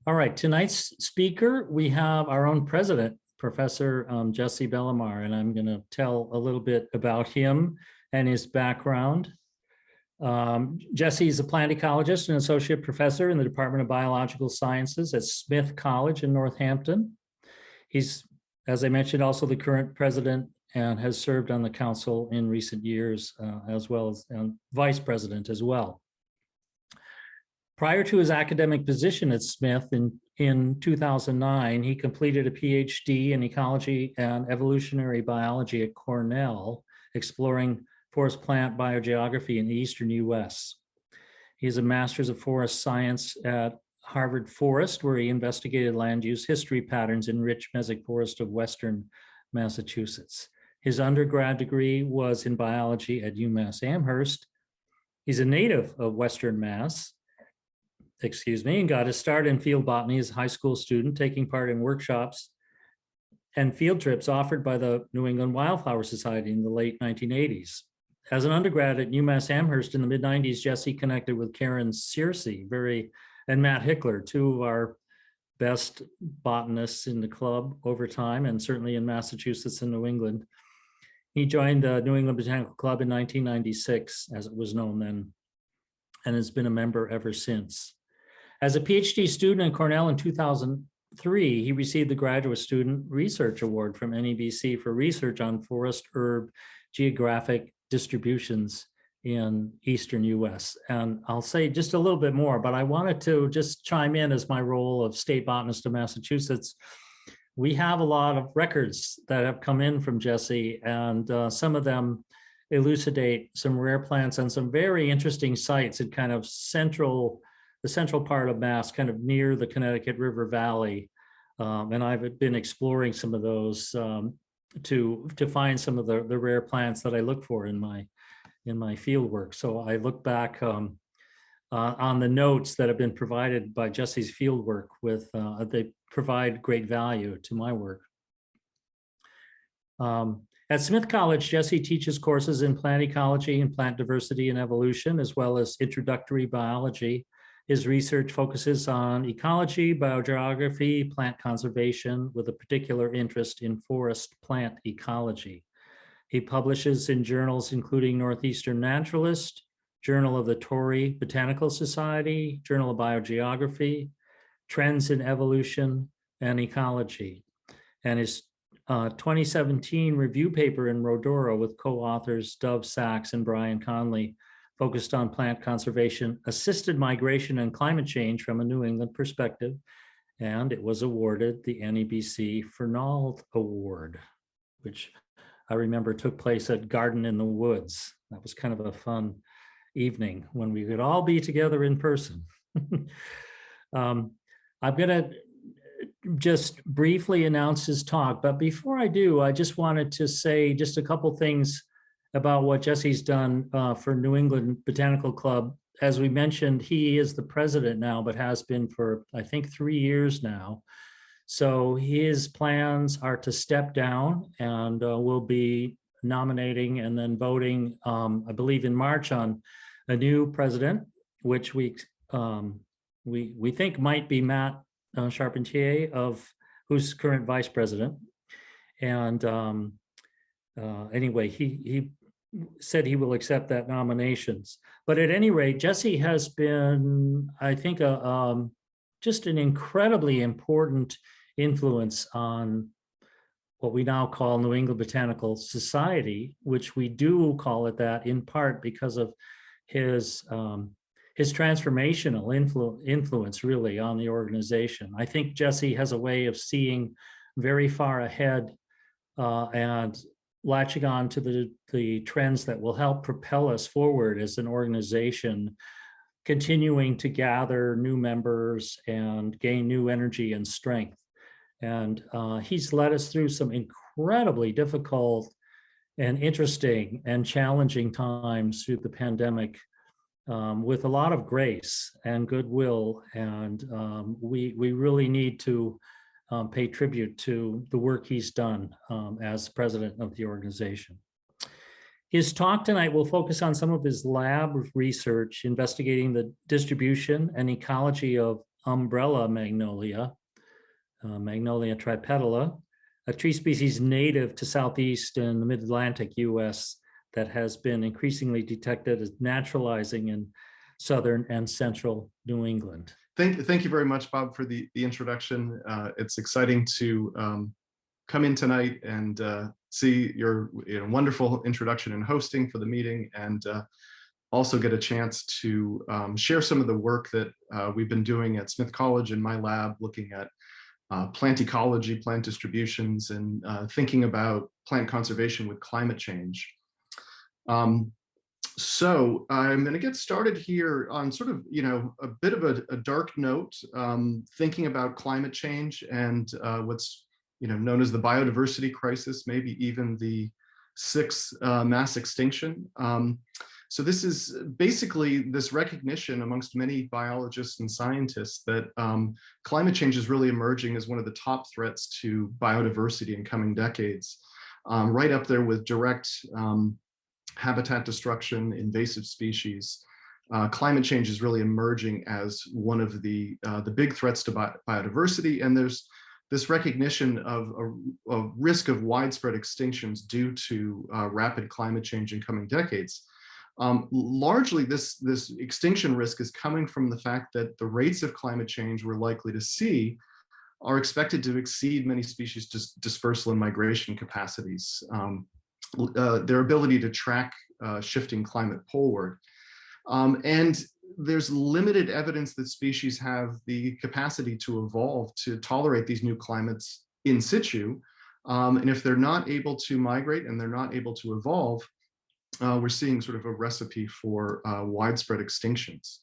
All right, tonight's speaker, we have our own president, Professor Jesse Bellemare, and I'm going to tell a little bit about him and his background. Jesse is a plant ecologist and associate professor in the Department of Biological Sciences at Smith College in Northampton. He's, as I mentioned, also the current president and has served on the council in recent years, as well as vice president as well. Prior to his academic position at Smith in 2009, he completed a PhD in ecology and evolutionary biology at Cornell, exploring forest plant biogeography in the eastern U.S. He has a master's of forest science at Harvard Forest, where he investigated land use history patterns in rich mesic forest of western Massachusetts. His undergrad degree was in biology at UMass Amherst. He's a native of Western Mass, and got his start in field botany as a high school student, taking part in workshops and field trips offered by the New England Wildflower Society in the late 1980s. As an undergrad at UMass Amherst in the mid-90s, Jesse connected with Karen Searcy and Matt Hickler, two of our best botanists in the club over time, and certainly in Massachusetts and New England. He joined the New England Botanical Club in 1996, as it was known then, and has been a member ever since. As a PhD student at Cornell in 2003, he received the Graduate Student Research Award from NEBC for research on forest herb geographic distributions in Eastern US. And I'll say just a little bit more, but I wanted to just chime in as my role of state botanist of Massachusetts. We have a lot of records that have come in from Jesse, and some of them elucidate some rare plants and some very interesting sites in kind of the central part of Mass, kind of near the Connecticut River Valley. And I've been exploring some of those to find some of the rare plants that I look for in my field work. So I look back on the notes that have been provided by Jesse's field work with, they provide great value to my work. At Smith College, Jesse teaches courses in plant ecology and plant diversity and evolution, as well as introductory biology. His research focuses on ecology, biogeography, plant conservation, with a particular interest in forest plant ecology. He publishes in journals including Northeastern Naturalist, Journal of the Torrey Botanical Society, Journal of Biogeography, Trends in Evolution and Ecology. And his 2017 review paper in Rodora with co-authors Dove Sachs and Brian Conley focused on plant conservation, assisted migration and climate change from a New England perspective, and it was awarded the NEBC Fernald Award, which I remember took place at Garden in the Woods. That was kind of a fun evening when we could all be together in person. I'm gonna just briefly announce his talk, but before I do, I just wanted to say just a couple things about what Jesse's done for New England Botanical Club. As we mentioned, he is the president now, but has been for, I think, 3 years now. So his plans are to step down, and we'll be nominating and then voting, I believe in March, on a new president, which we think might be Matt Charpentier, who's current vice president. And anyway, he said he will accept that nominations. But at any rate, Jesse has been, I think, just an incredibly important influence on what we now call New England Botanical Society, which we do call it that in part because of his transformational influence really on the organization. I think Jesse has a way of seeing very far ahead and latching on to the trends that will help propel us forward as an organization, continuing to gather new members and gain new energy and strength. And he's led us through some incredibly difficult and interesting and challenging times through the pandemic with a lot of grace and goodwill. And we really need to pay tribute to the work he's done as president of the organization. His talk tonight will focus on some of his lab research investigating the distribution and ecology of Umbrella Magnolia, Magnolia tripetala, a tree species native to Southeast and the Mid-Atlantic U.S. that has been increasingly detected as naturalizing in Southern and Central New England. Thank you very much, Bob, for the introduction. It's exciting to come in tonight and see your wonderful introduction and hosting for the meeting, and also get a chance to share some of the work that we've been doing at Smith College in my lab, looking at plant ecology, plant distributions, and thinking about plant conservation with climate change. So I'm going to get started here on sort of, a bit of a dark note, thinking about climate change and what's, known as the biodiversity crisis, maybe even the sixth mass extinction. So this is basically this recognition amongst many biologists and scientists that climate change is really emerging as one of the top threats to biodiversity in coming decades, right up there with direct habitat destruction, invasive species. Climate change is really emerging as one of the big threats to biodiversity, and there's this recognition of a risk of widespread extinctions due to rapid climate change in coming decades. Largely, this extinction risk is coming from the fact that the rates of climate change we're likely to see are expected to exceed many species' dispersal and migration capacities. Their ability to track shifting climate poleward. And there's limited evidence that species have the capacity to evolve to tolerate these new climates in situ. And if they're not able to migrate and they're not able to evolve, we're seeing sort of a recipe for widespread extinctions.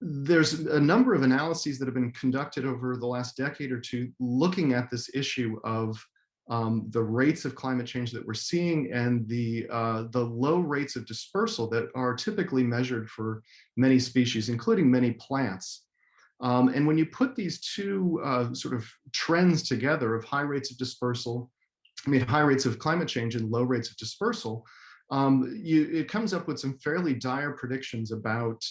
There's a number of analyses that have been conducted over the last decade or two looking at this issue of the rates of climate change that we're seeing and the low rates of dispersal that are typically measured for many species, including many plants. And when you put these two sort of trends together of high rates of dispersal, high rates of climate change and low rates of dispersal, it comes up with some fairly dire predictions about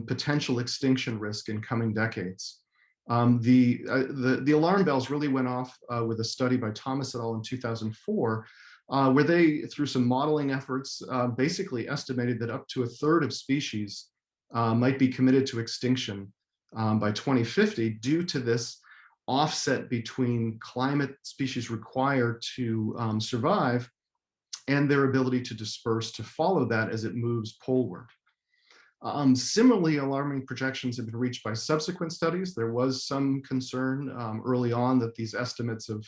potential extinction risk in coming decades. The alarm bells really went off with a study by Thomas et al. In 2004, where they, through some modeling efforts, basically estimated that up to a third of species might be committed to extinction by 2050 due to this offset between climate species required to survive and their ability to disperse to follow that as it moves poleward. Similarly, alarming projections have been reached by subsequent studies. There was some concern early on that these estimates of,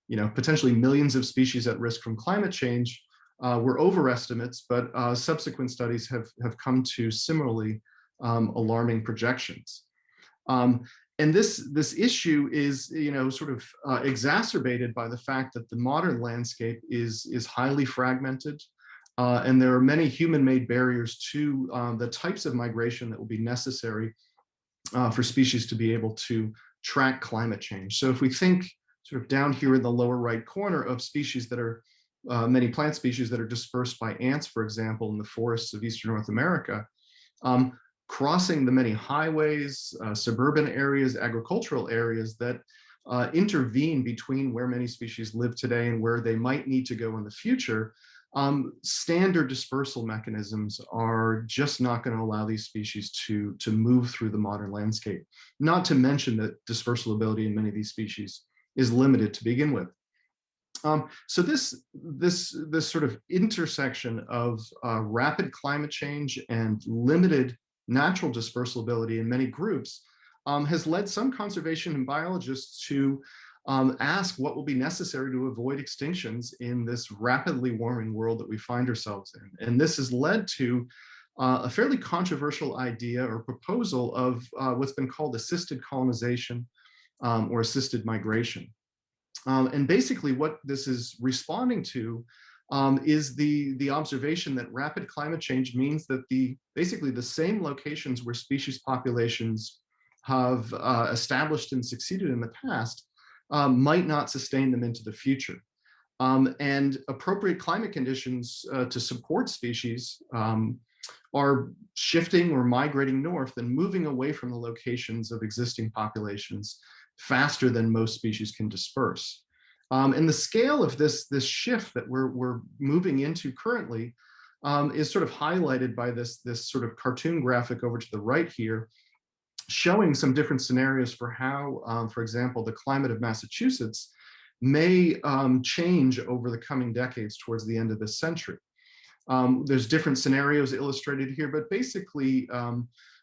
potentially millions of species at risk from climate change were overestimates, but subsequent studies have come to similarly alarming projections. And this issue is, sort of exacerbated by the fact that the modern landscape is highly fragmented. And there are many human-made barriers to the types of migration that will be necessary for species to be able to track climate change. So if we think sort of down here in the lower right corner of species that are, many plant species that are dispersed by ants, for example, in the forests of Eastern North America, crossing the many highways, suburban areas, agricultural areas that intervene between where many species live today and where they might need to go in the future, standard dispersal mechanisms are just not going to allow these species to move through the modern landscape. Not to mention that dispersal ability in many of these species is limited to begin with. So this sort of intersection of rapid climate change and limited natural dispersal ability in many groups has led some conservation and biologists to ask what will be necessary to avoid extinctions in this rapidly warming world that we find ourselves in. And this has led to a fairly controversial idea or proposal of what's been called assisted colonization or assisted migration. And basically what this is responding to is the observation that rapid climate change means that basically the same locations where species populations have established and succeeded in the past might not sustain them into the future. And appropriate climate conditions to support species are shifting or migrating north and moving away from the locations of existing populations faster than most species can disperse. And the scale of this shift that we're moving into currently is sort of highlighted by this sort of cartoon graphic over to the right here, showing some different scenarios for how, for example, the climate of Massachusetts may change over the coming decades towards the end of this century. There's different scenarios illustrated here, but basically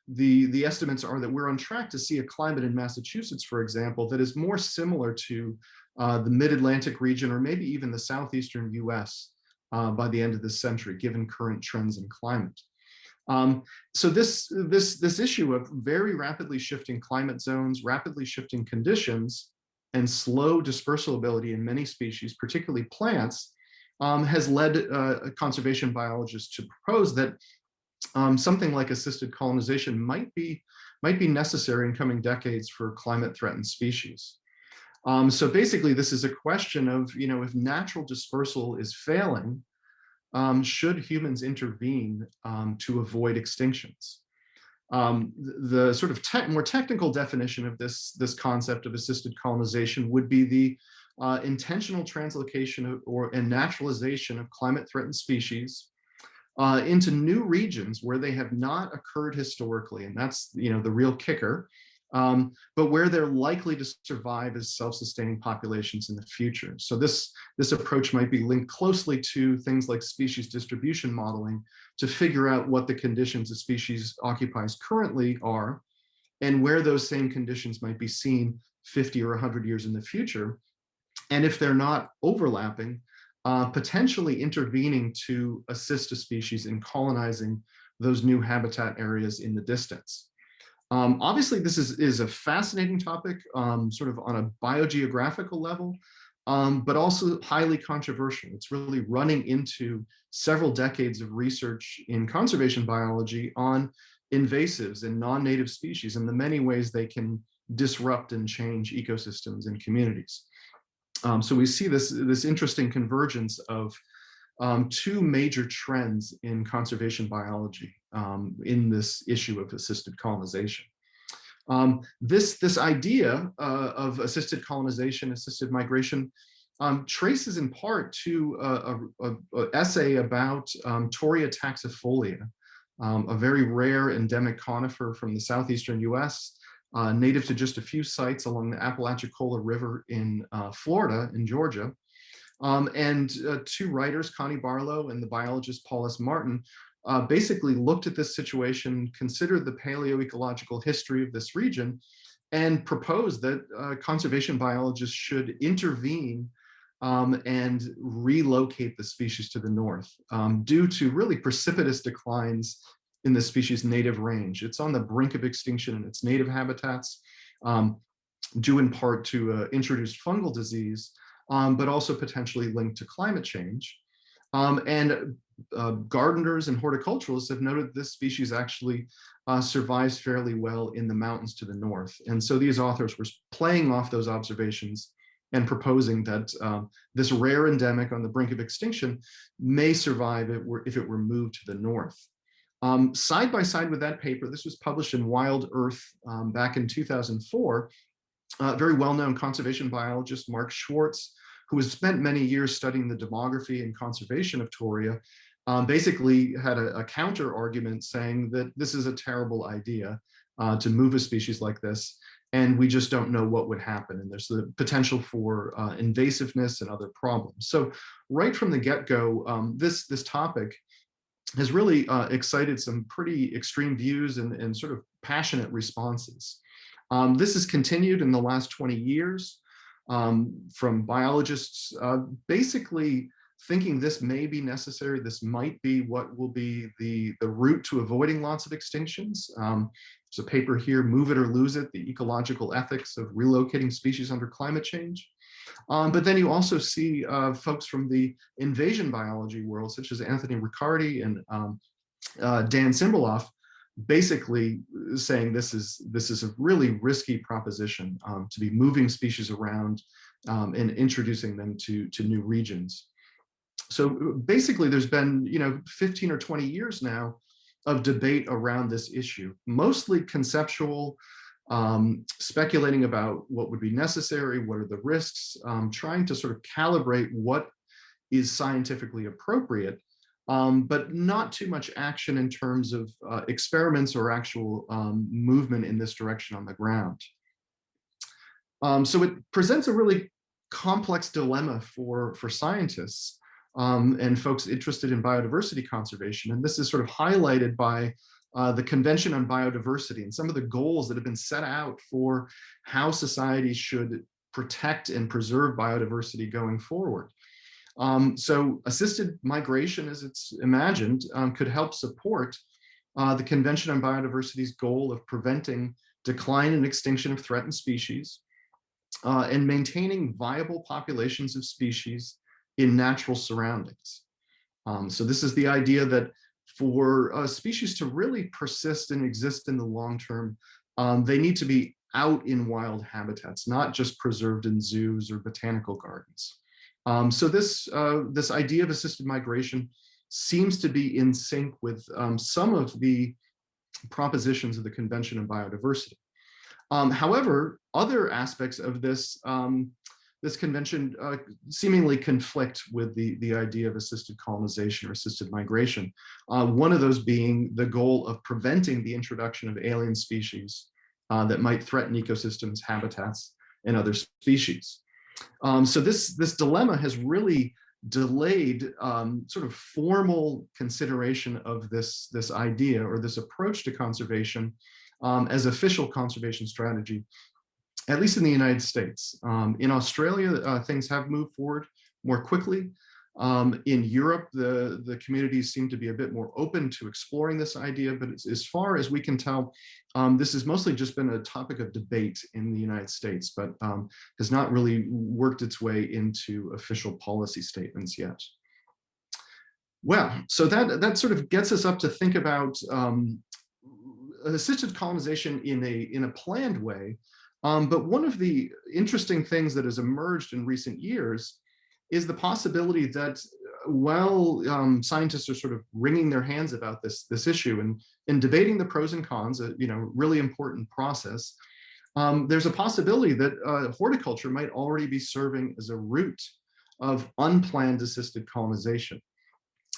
the estimates are that we're on track to see a climate in Massachusetts, for example, that is more similar to the mid-Atlantic region or maybe even the southeastern US by the end of this century, given current trends in climate. So this issue of very rapidly shifting climate zones, rapidly shifting conditions, and slow dispersal ability in many species, particularly plants, has led conservation biologists to propose that something like assisted colonization might be necessary in coming decades for climate-threatened species. So basically, this is a question of, if natural dispersal is failing, should humans intervene to avoid extinctions? The sort of more technical definition of this concept of assisted colonization would be the intentional translocation and naturalization of climate-threatened species into new regions where they have not occurred historically, and that's the real kicker. But where they're likely to survive as self-sustaining populations in the future. So this approach might be linked closely to things like species distribution modeling to figure out what the conditions a species occupies currently are, and where those same conditions might be seen 50 or 100 years in the future. And if they're not overlapping, potentially intervening to assist a species in colonizing those new habitat areas in the distance. Obviously, this is a fascinating topic, sort of on a biogeographical level, but also highly controversial. It's really running into several decades of research in conservation biology on invasives and non-native species and the many ways they can disrupt and change ecosystems and communities. So we see this interesting convergence of two major trends in conservation biology in this issue of assisted colonization. This idea of assisted colonization, assisted migration, traces in part to an essay about Torreya taxifolia, a very rare endemic conifer from the southeastern US, native to just a few sites along the Apalachicola River in Florida, in Georgia. And two writers, Connie Barlow and the biologist Paul S. Martin, basically looked at this situation, considered the paleoecological history of this region, and proposed that conservation biologists should intervene and relocate the species to the north due to really precipitous declines in the species' native range. It's on the brink of extinction in its native habitats, due in part to introduced fungal disease, but also potentially linked to climate change. And gardeners and horticulturalists have noted this species actually survives fairly well in the mountains to the north. And so these authors were playing off those observations and proposing that this rare endemic on the brink of extinction may survive if it were moved to the north. Side by side with that paper, this was published in Wild Earth back in 2004, very well-known conservation biologist, Mark Schwartz, who has spent many years studying the demography and conservation of Torreya, basically had a counter argument saying that this is a terrible idea to move a species like this, and we just don't know what would happen, and there's the potential for invasiveness and other problems. So right from the get-go, this topic has really excited some pretty extreme views and sort of passionate responses. This has continued in the last 20 years from biologists basically thinking this may be necessary, this might be what will be the route to avoiding lots of extinctions. There's a paper here, Move It or Lose It, the ecological ethics of relocating species under climate change. But then you also see folks from the invasion biology world, such as Anthony Riccardi and Dan Simberloff, basically saying this is a really risky proposition to be moving species around and introducing them to new regions. So basically, there's been 15 or 20 years now of debate around this issue, mostly conceptual, speculating about what would be necessary, what are the risks, trying to sort of calibrate what is scientifically appropriate, but not too much action in terms of experiments or actual movement in this direction on the ground. So it presents a really complex dilemma for scientists and folks interested in biodiversity conservation. And this is sort of highlighted by the Convention on Biodiversity and some of the goals that have been set out for how society should protect and preserve biodiversity going forward. So assisted migration, as it's imagined, could help support the Convention on Biodiversity's goal of preventing decline and extinction of threatened species and maintaining viable populations of species in natural surroundings. So this is the idea that for species to really persist and exist in the long term, they need to be out in wild habitats, not just preserved in zoos or botanical gardens. So this idea of assisted migration seems to be in sync with some of the propositions of the Convention on Biodiversity. However, other aspects of this this convention seemingly conflict with the idea of assisted colonization or assisted migration. One of those being the goal of preventing the introduction of alien species that might threaten ecosystems, habitats, and other species. So this dilemma has really delayed sort of formal consideration of this idea or this approach to conservation as official conservation strategy, at least in the United States. In Australia, things have moved forward more quickly. In Europe, the communities seem to be a bit more open to exploring this idea, but as far as we can tell, this has mostly just been a topic of debate in the United States, but has not really worked its way into official policy statements yet. Well, so that sort of gets us up to think about assisted colonization in a planned way. But one of the interesting things that has emerged in recent years is the possibility that while scientists are sort of wringing their hands about this issue and debating the pros and cons, a really important process, there's a possibility that horticulture might already be serving as a route of unplanned assisted colonization.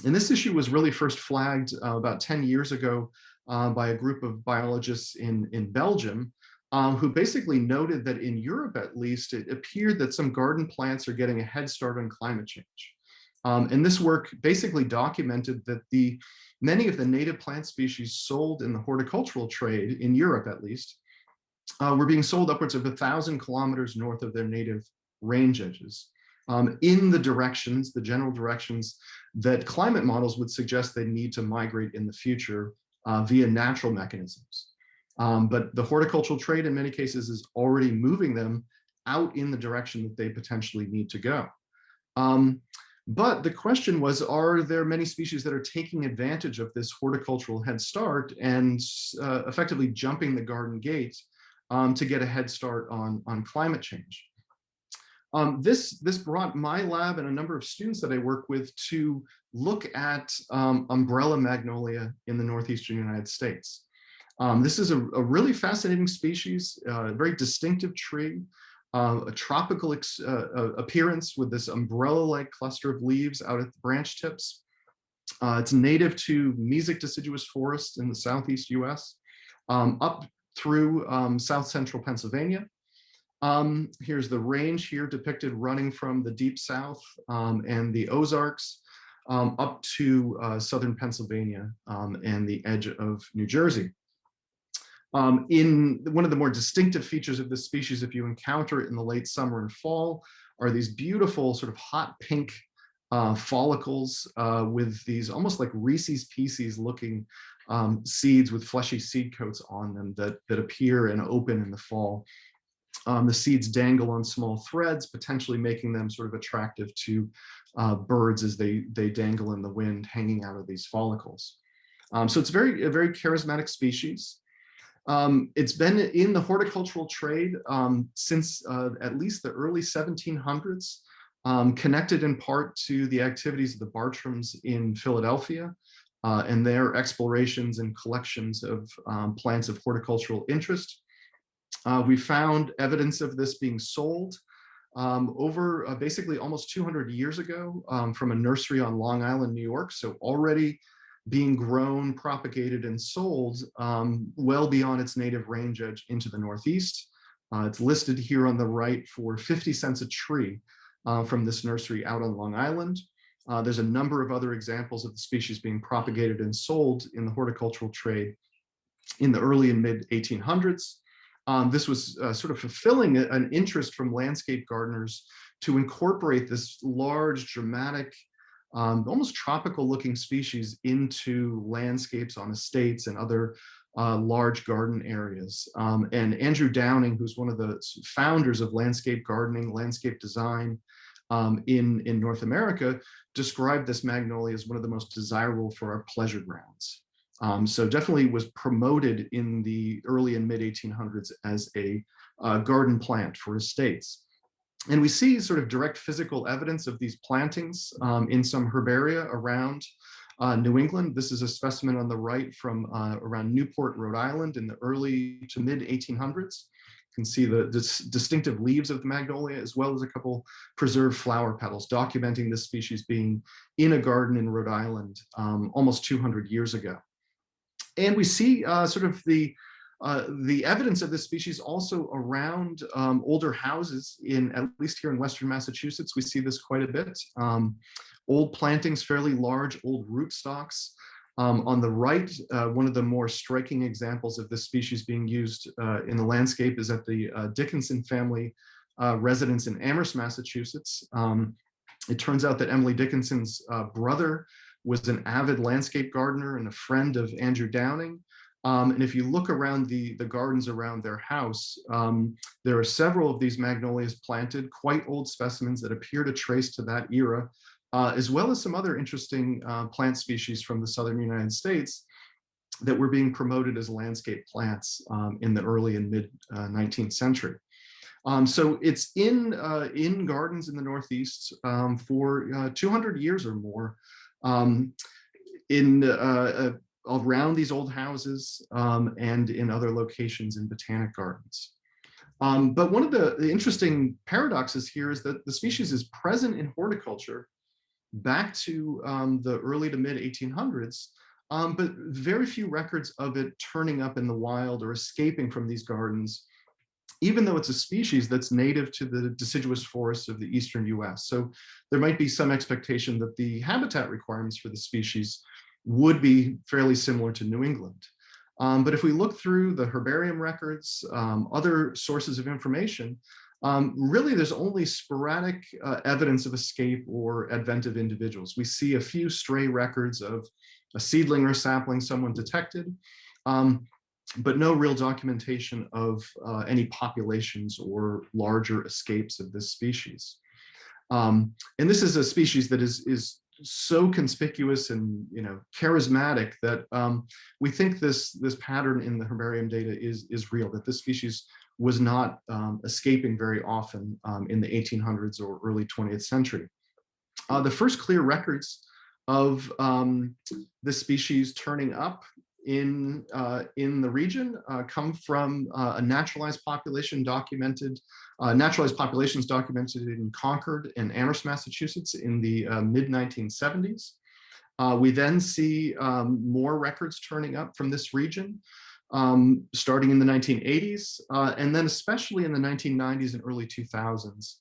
And this issue was really first flagged about 10 years ago by a group of biologists in Belgium, who basically noted that in Europe, at least, it appeared that some garden plants are getting a head start on climate change. And this work basically documented that many of the native plant species sold in the horticultural trade, in Europe at least, were being sold upwards of 1,000 kilometers north of their native range edges, in the general directions that climate models would suggest they need to migrate in the future via natural mechanisms. But the horticultural trade in many cases is already moving them out in the direction that they potentially need to go. But the question was, are there many species that are taking advantage of this horticultural head start and effectively jumping the garden gate to get a head start on climate change? This brought my lab and a number of students that I work with to look at Umbrella Magnolia in the northeastern United States. This is a really fascinating species, a very distinctive tree, a tropical appearance with this umbrella-like cluster of leaves out at the branch tips. It's native to mesic deciduous forests in the southeast US, up through south central Pennsylvania. Here's the range here depicted running from the deep south and the Ozarks up to southern Pennsylvania and the edge of New Jersey. In one of the more distinctive features of this species, if you encounter it in the late summer and fall, are these beautiful sort of hot pink follicles with these almost like Reese's Pieces looking seeds with fleshy seed coats on them that appear and open in the fall. The seeds dangle on small threads, potentially making them sort of attractive to birds as they dangle in the wind, hanging out of these follicles. So it's a very charismatic species. It's been in the horticultural trade since at least the early 1700s, connected in part to the activities of the Bartrams in Philadelphia, and their explorations and collections of plants of horticultural interest. We found evidence of this being sold over basically almost 200 years ago from a nursery on Long Island, New York. So already being grown, propagated, and sold well beyond its native range edge into the Northeast. It's listed here on the right for 50 cents a tree from this nursery out on Long Island. There's a number of other examples of the species being propagated and sold in the horticultural trade in the early and mid 1800s. This was sort of fulfilling an interest from landscape gardeners to incorporate this large, dramatic, almost tropical looking species into landscapes on estates and other large garden areas. And Andrew Downing, who's one of the founders of landscape gardening, landscape design in North America, described this magnolia as one of the most desirable for our pleasure grounds. So definitely was promoted in the early and mid 1800s as a garden plant for estates. And we see sort of direct physical evidence of these plantings in some herbaria around New England. This is a specimen on the right from around Newport, Rhode Island in the early to mid 1800s. You can see the distinctive leaves of the magnolia, as well as a couple preserved flower petals, documenting this species being in a garden in Rhode Island almost 200 years ago. And we see sort of the evidence of this species also around older houses at least here in Western Massachusetts. We see this quite a bit. Old plantings, fairly large old rootstocks. On the right, one of the more striking examples of this species being used in the landscape is at the Dickinson family residence in Amherst, Massachusetts. It turns out that Emily Dickinson's brother was an avid landscape gardener and a friend of Andrew Downing. And if you look around the gardens around their house, there are several of these magnolias planted, quite old specimens that appear to trace to that era, as well as some other interesting plant species from the southern United States that were being promoted as landscape plants in the early and mid 19th century. So it's in gardens in the Northeast for 200 years or more, around these old houses and in other locations in botanic gardens. But one of the interesting paradoxes here is that the species is present in horticulture back to the early to mid 1800s, but very few records of it turning up in the wild or escaping from these gardens, even though it's a species that's native to the deciduous forests of the eastern U.S. So there might be some expectation that the habitat requirements for the species would be fairly similar to New England. But if we look through the herbarium records, other sources of information, really there's only sporadic evidence of escape or advent of individuals. We see a few stray records of a seedling or sapling someone detected, but no real documentation of any populations or larger escapes of this species. And this is a species that is so conspicuous and charismatic that we think this pattern in the herbarium data is real, that this species was not escaping very often in the 1800s or early 20th century. The first clear records of this species turning up in the region come from a naturalized populations documented in Concord and Amherst, Massachusetts in the mid 1970s. We then see more records turning up from this region starting in the 1980s, and then especially in the 1990s and early 2000s,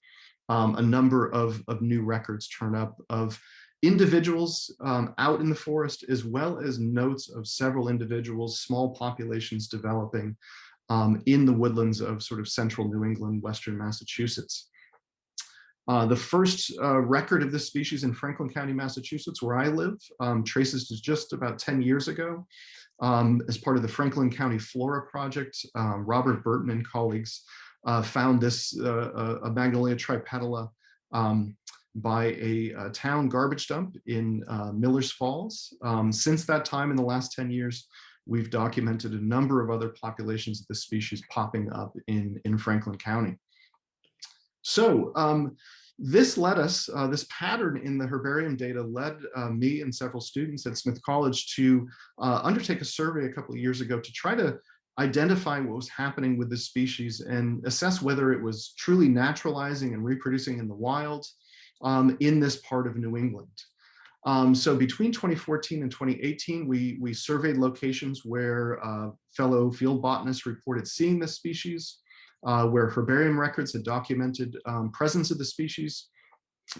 a number of new records turn up of individuals out in the forest, as well as notes of several individuals, small populations developing in the woodlands of sort of central New England, western Massachusetts. The first record of this species in Franklin County, Massachusetts, where I live, traces to just about 10 years ago. As part of the Franklin County Flora Project, Robert Burton and colleagues found this a Magnolia tripetala by a town garbage dump in Millers Falls. Since that time, in the last 10 years, we've documented a number of other populations of this species popping up in Franklin County. So This led us, this pattern in the herbarium data led me and several students at Smith College to undertake a survey a couple of years ago to try to identify what was happening with this species and assess whether it was truly naturalizing and reproducing in the wild in this part of New England. So between 2014 and 2018, we surveyed locations where fellow field botanists reported seeing this species, where herbarium records had documented presence of the species,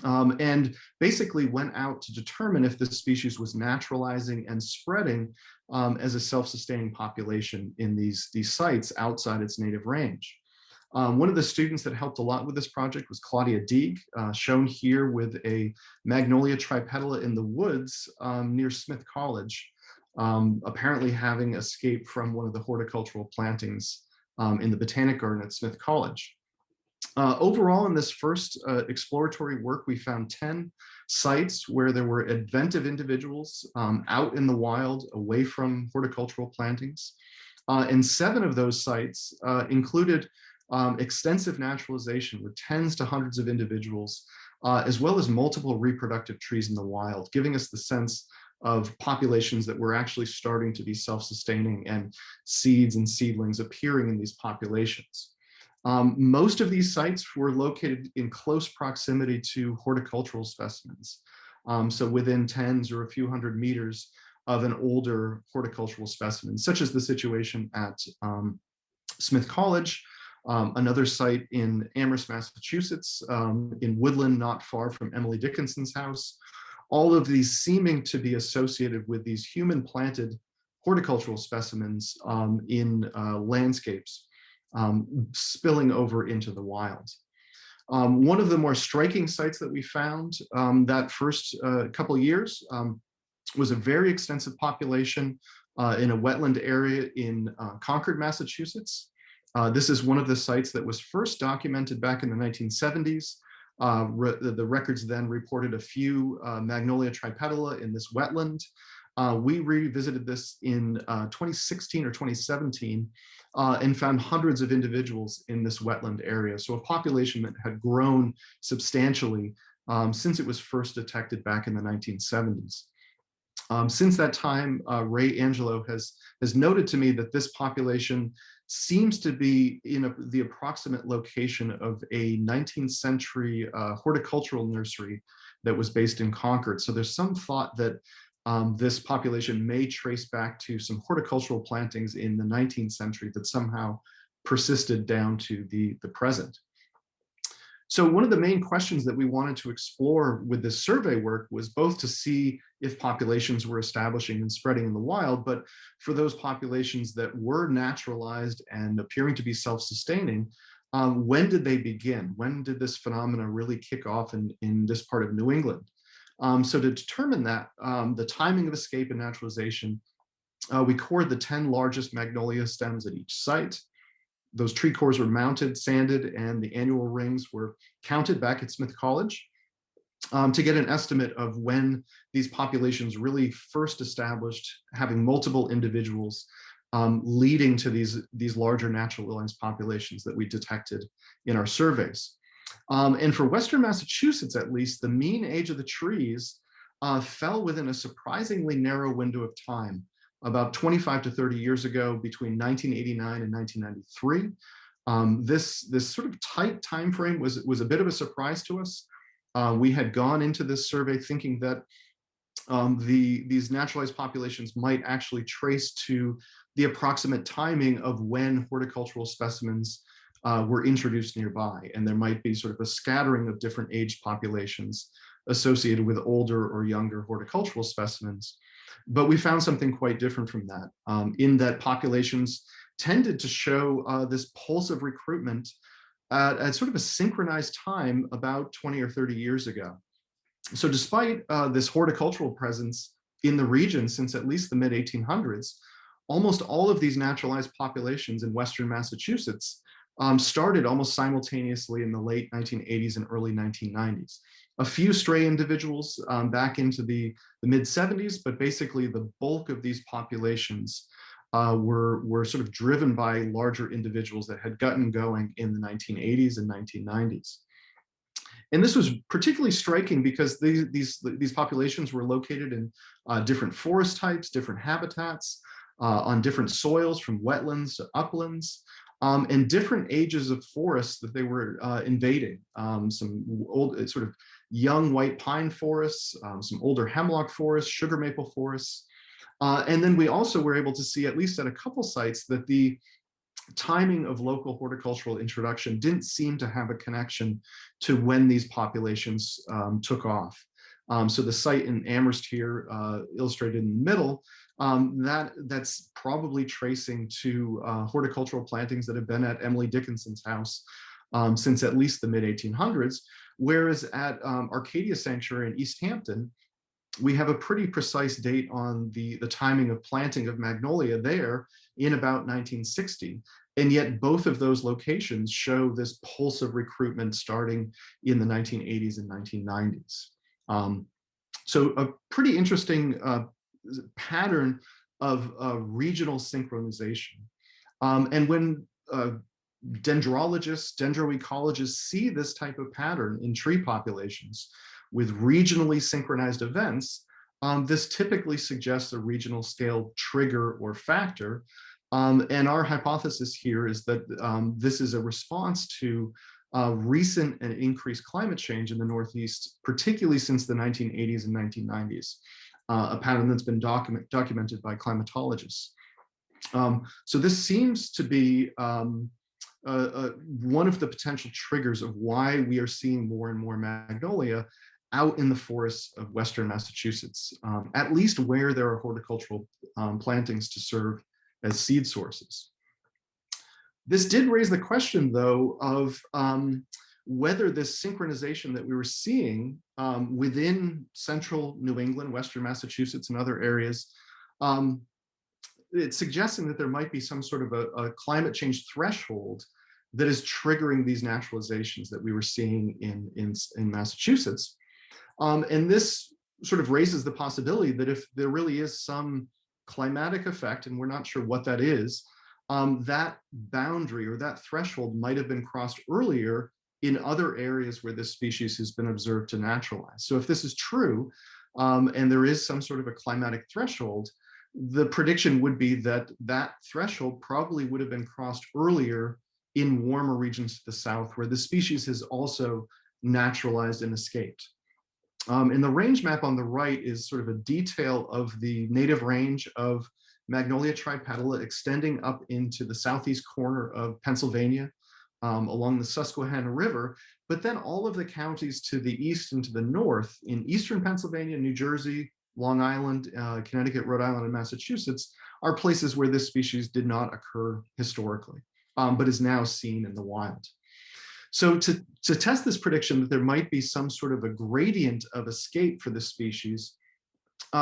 and basically went out to determine if this species was naturalizing and spreading as a self-sustaining population in these sites outside its native range. One of the students that helped a lot with this project was Claudia Deeg, shown here with a Magnolia tripetala in the woods near Smith College, apparently having escaped from one of the horticultural plantings in the Botanic Garden at Smith College. Overall, in this first exploratory work, we found 10 sites where there were adventive individuals out in the wild, away from horticultural plantings. And 7 of those sites included extensive naturalization with tens to hundreds of individuals, as well as multiple reproductive trees in the wild, giving us the sense of populations that were actually starting to be self-sustaining and seeds and seedlings appearing in these populations. Most of these sites were located in close proximity to horticultural specimens. So within tens or a few hundred meters of an older horticultural specimen, such as the situation at Smith College, another site in Amherst, Massachusetts, in woodland not far from Emily Dickinson's house. All of these seeming to be associated with these human-planted horticultural specimens in landscapes spilling over into the wild. One of the more striking sites that we found that first couple of years was a very extensive population in a wetland area in Concord, Massachusetts. This is one of the sites that was first documented back in the 1970s. The records then reported a few Magnolia tripetala in this wetland. We revisited this in 2016 or 2017 and found hundreds of individuals in this wetland area. So a population that had grown substantially since it was first detected back in the 1970s. Since that time, Ray Angelo has noted to me that this population seems to be in the approximate location of a 19th century horticultural nursery that was based in Concord. So there's some thought that this population may trace back to some horticultural plantings in the 19th century that somehow persisted down to the present. So one of the main questions that we wanted to explore with this survey work was both to see if populations were establishing and spreading in the wild, but for those populations that were naturalized and appearing to be self-sustaining, when did they begin? When did this phenomena really kick off in this part of New England? So to determine that, the timing of escape and naturalization, we cored the 10 largest magnolia stems at each site. Those tree cores were mounted, sanded, and the annual rings were counted back at Smith College to get an estimate of when these populations really first established, having multiple individuals leading to these larger naturalized populations that we detected in our surveys. And for Western Massachusetts, at least, the mean age of the trees fell within a surprisingly narrow window of time, about 25 to 30 years ago, between 1989 and 1993. This sort of tight time frame was a bit of a surprise to us. We had gone into this survey thinking that these naturalized populations might actually trace to the approximate timing of when horticultural specimens were introduced nearby, and there might be sort of a scattering of different age populations associated with older or younger horticultural specimens. But we found something quite different from that, in that populations tended to show this pulse of recruitment at sort of a synchronized time about 20 or 30 years ago. So despite this horticultural presence in the region since at least the mid-1800s, almost all of these naturalized populations in Western Massachusetts started almost simultaneously in the late 1980s and early 1990s. A few stray individuals back into the mid-70s, but basically the bulk of these populations were sort of driven by larger individuals that had gotten going in the 1980s and 1990s. And this was particularly striking because these populations were located in different forest types, different habitats, on different soils from wetlands to uplands, and different ages of forests that they were invading. Some old, sort of young white pine forests, some older hemlock forests, sugar maple forests. And then we also were able to see, at least at a couple sites, that the timing of local horticultural introduction didn't seem to have a connection to when these populations took off. So the site in Amherst here, illustrated in the middle, that's probably tracing to horticultural plantings that have been at Emily Dickinson's house since at least the mid-1800s, whereas at Arcadia Sanctuary in East Hampton, we have a pretty precise date on the timing of planting of magnolia there in about 1960. And yet both of those locations show this pulse of recruitment starting in the 1980s and 1990s. So a pretty interesting pattern of regional synchronization. And when dendrologists, dendroecologists see this type of pattern in tree populations with regionally synchronized events, this typically suggests a regional scale trigger or factor. And our hypothesis here is that this is a response to recent and increased climate change in the Northeast, particularly since the 1980s and 1990s, a pattern that's been documented by climatologists. So this seems to be one of the potential triggers of why we are seeing more and more magnolia out in the forests of Western Massachusetts, at least where there are horticultural plantings to serve as seed sources. This did raise the question, though, of whether this synchronization that we were seeing within central New England, Western Massachusetts, and other areas, it's suggesting that there might be some sort of a climate change threshold that is triggering these naturalizations that we were seeing in Massachusetts. And this sort of raises the possibility that if there really is some climatic effect, and we're not sure what that is, that boundary or that threshold might have been crossed earlier in other areas where this species has been observed to naturalize. So if this is true, and there is some sort of a climatic threshold, the prediction would be that that threshold probably would have been crossed earlier in warmer regions to the south, where the species has also naturalized and escaped. And the range map on the right is sort of a detail of the native range of Magnolia tripetala extending up into the southeast corner of Pennsylvania, along the Susquehanna River, but then all of the counties to the east and to the north in eastern Pennsylvania, New Jersey, Long Island, Connecticut, Rhode Island, and Massachusetts are places where this species did not occur historically, but is now seen in the wild. So to test this prediction that there might be some sort of a gradient of escape for this species,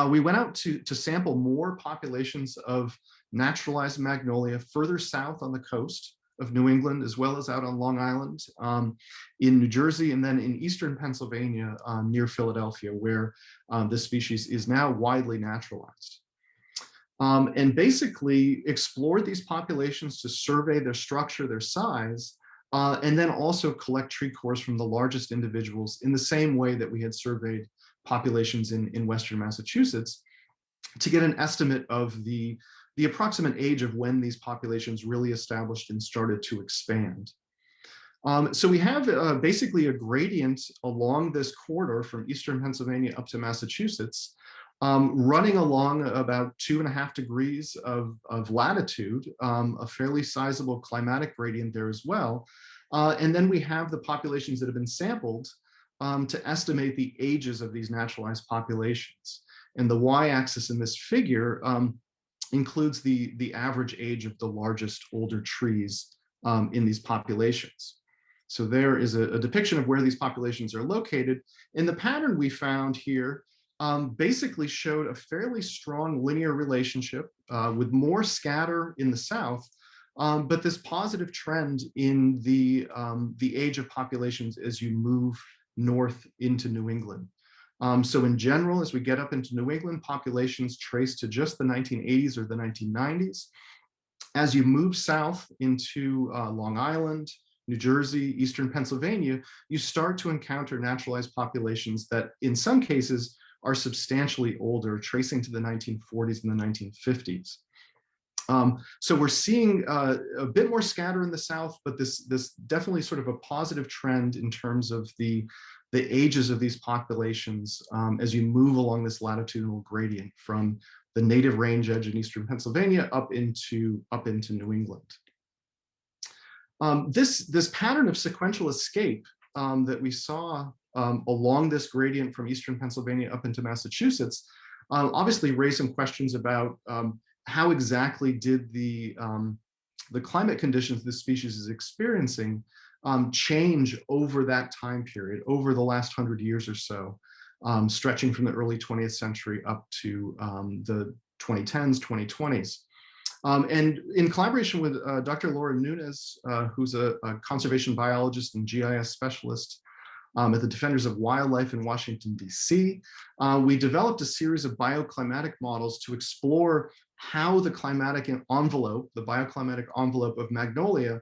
we went out to sample more populations of naturalized magnolia further south on the coast of New England, as well as out on Long Island, in New Jersey, and then in eastern Pennsylvania near Philadelphia, where this species is now widely naturalized. And basically explored these populations to survey their structure, their size, and then also collect tree cores from the largest individuals in the same way that we had surveyed populations in Western Massachusetts to get an estimate of the approximate age of when these populations really established and started to expand. So we have basically a gradient along this corridor from eastern Pennsylvania up to Massachusetts, running along about 2.5 degrees of latitude, a fairly sizable climatic gradient there as well. And then we have the populations that have been sampled to estimate the ages of these naturalized populations. And the y-axis in this figure includes the average age of the largest older trees in these populations. So there is a depiction of where these populations are located. And the pattern we found here basically showed a fairly strong linear relationship with more scatter in the south, but this positive trend in the age of populations as you move north into New England. So in general, as we get up into New England, populations trace to just the 1980s or the 1990s. As you move south into Long Island, New Jersey, Eastern Pennsylvania, you start to encounter naturalized populations that in some cases are substantially older, tracing to the 1940s and the 1950s. So we're seeing a bit more scatter in the South, but this definitely sort of a positive trend in terms of the ages of these populations as you move along this latitudinal gradient from the native range edge in Eastern Pennsylvania up into New England. This pattern of sequential escape that we saw along this gradient from Eastern Pennsylvania up into Massachusetts obviously raised some questions about how exactly did the climate conditions this species is experiencing change over that time period, over the last 100 years or so, stretching from the early 20th century up to the 2010s, 2020s. And in collaboration with Dr. Laura Nunes, who's a conservation biologist and GIS specialist at the Defenders of Wildlife in Washington, D.C., we developed a series of bioclimatic models to explore how the climatic envelope, the bioclimatic envelope of Magnolia,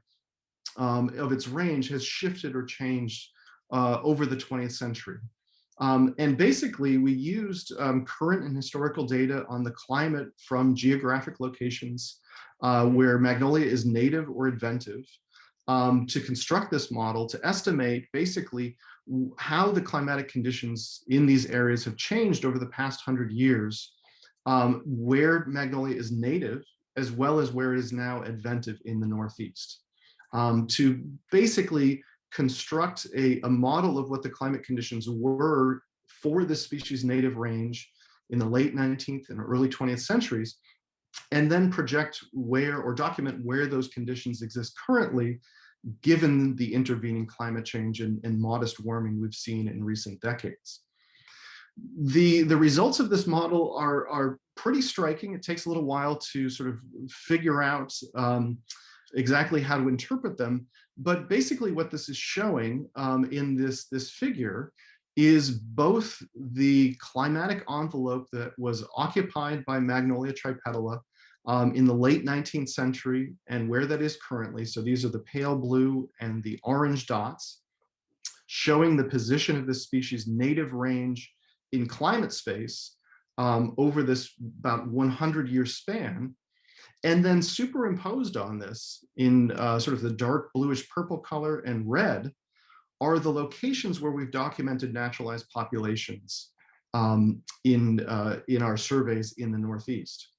of its range has shifted or changed over the 20th century. And basically, we used current and historical data on the climate from geographic locations where Magnolia is native or adventive to construct this model to estimate basically how the climatic conditions in these areas have changed over the past 100 years, where Magnolia is native, as well as where it is now adventive in the Northeast, to basically construct a model of what the climate conditions were for the species' native range in the late 19th and early 20th centuries, and then project where or document where those conditions exist currently, given the intervening climate change and modest warming we've seen in recent decades. The results of this model are pretty striking. It takes a little while to sort of figure out exactly how to interpret them. But basically what this is showing in this figure is both the climatic envelope that was occupied by Magnolia tripetala in the late 19th century and where that is currently. So these are the pale blue and the orange dots showing the position of this species' native range in climate space over this about 100-year span. And then superimposed on this in sort of the dark bluish purple color and red are the locations where we've documented naturalized populations in our surveys in the Northeast.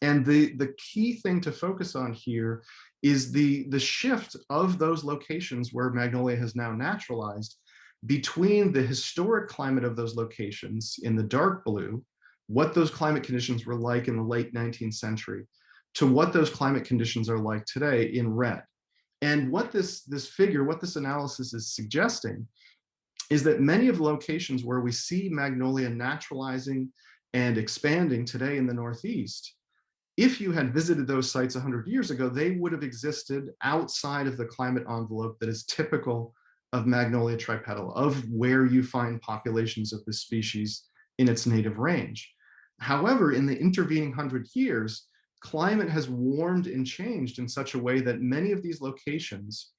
And the key thing to focus on here is the shift of those locations where Magnolia has now naturalized between the historic climate of those locations in the dark blue, what those climate conditions were like in the late 19th century, to what those climate conditions are like today in red. And what this figure, what this analysis is suggesting is that many of the locations where we see Magnolia naturalizing and expanding today in the Northeast, if you had visited those sites 100 years ago, they would have existed outside of the climate envelope that is typical of Magnolia tripetala, of where you find populations of this species in its native range. However, in the intervening 100 years, climate has warmed and changed in such a way that many of these locations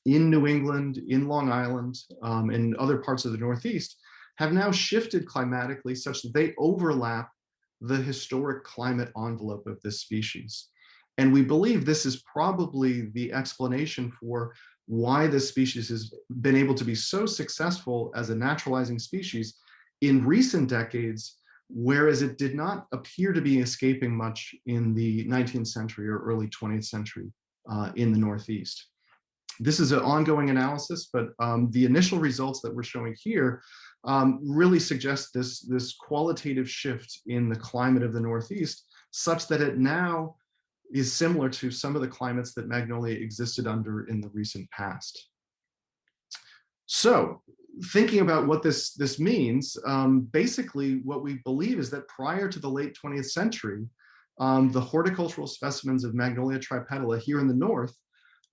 in New England, in Long Island, and other parts of the Northeast have now shifted climatically such that they overlap the historic climate envelope of this species. And we believe this is probably the explanation for why this species has been able to be so successful as a naturalizing species in recent decades, whereas it did not appear to be escaping much in the 19th century or early 20th century in the Northeast. This is an ongoing analysis, but the initial results that we're showing here really suggest this qualitative shift in the climate of the Northeast, such that it now is similar to some of the climates that Magnolia existed under in the recent past. So, thinking about what this means, basically what we believe is that prior to the late 20th century, the horticultural specimens of Magnolia tripetala here in the north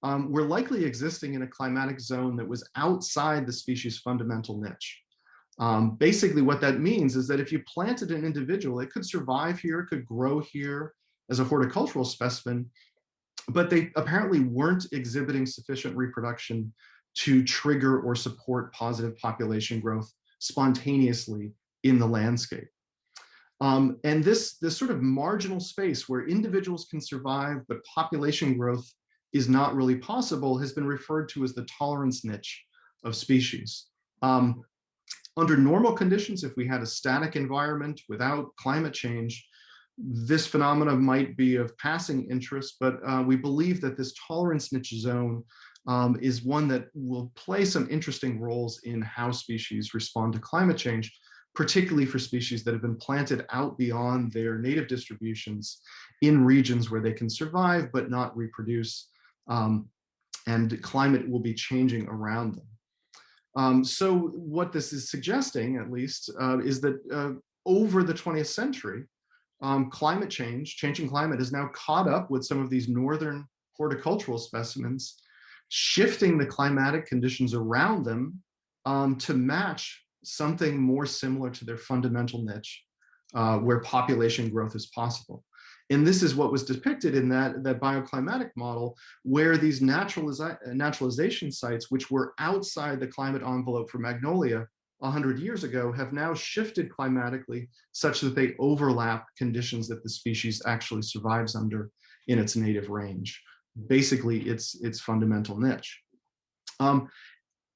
were likely existing in a climatic zone that was outside the species' fundamental niche. Basically what that means is that if you planted an individual, it could survive here, it could grow here as a horticultural specimen, but they apparently weren't exhibiting sufficient reproduction to trigger or support positive population growth spontaneously in the landscape. And this sort of marginal space where individuals can survive, but population growth is not really possible, has been referred to as the tolerance niche of species. Under normal conditions, if we had a static environment without climate change, this phenomenon might be of passing interest, but we believe that this tolerance niche zone is one that will play some interesting roles in how species respond to climate change, particularly for species that have been planted out beyond their native distributions in regions where they can survive but not reproduce, and climate will be changing around them. So what this is suggesting, at least, is that over the 20th century, climate change, changing climate, has now caught up with some of these northern horticultural specimens, shifting the climatic conditions around them to match something more similar to their fundamental niche, where population growth is possible. And this is what was depicted in that bioclimatic model, where these naturalization sites, which were outside the climate envelope for Magnolia 100 years ago, have now shifted climatically such that they overlap conditions that the species actually survives under in its native range. Basically, its fundamental niche.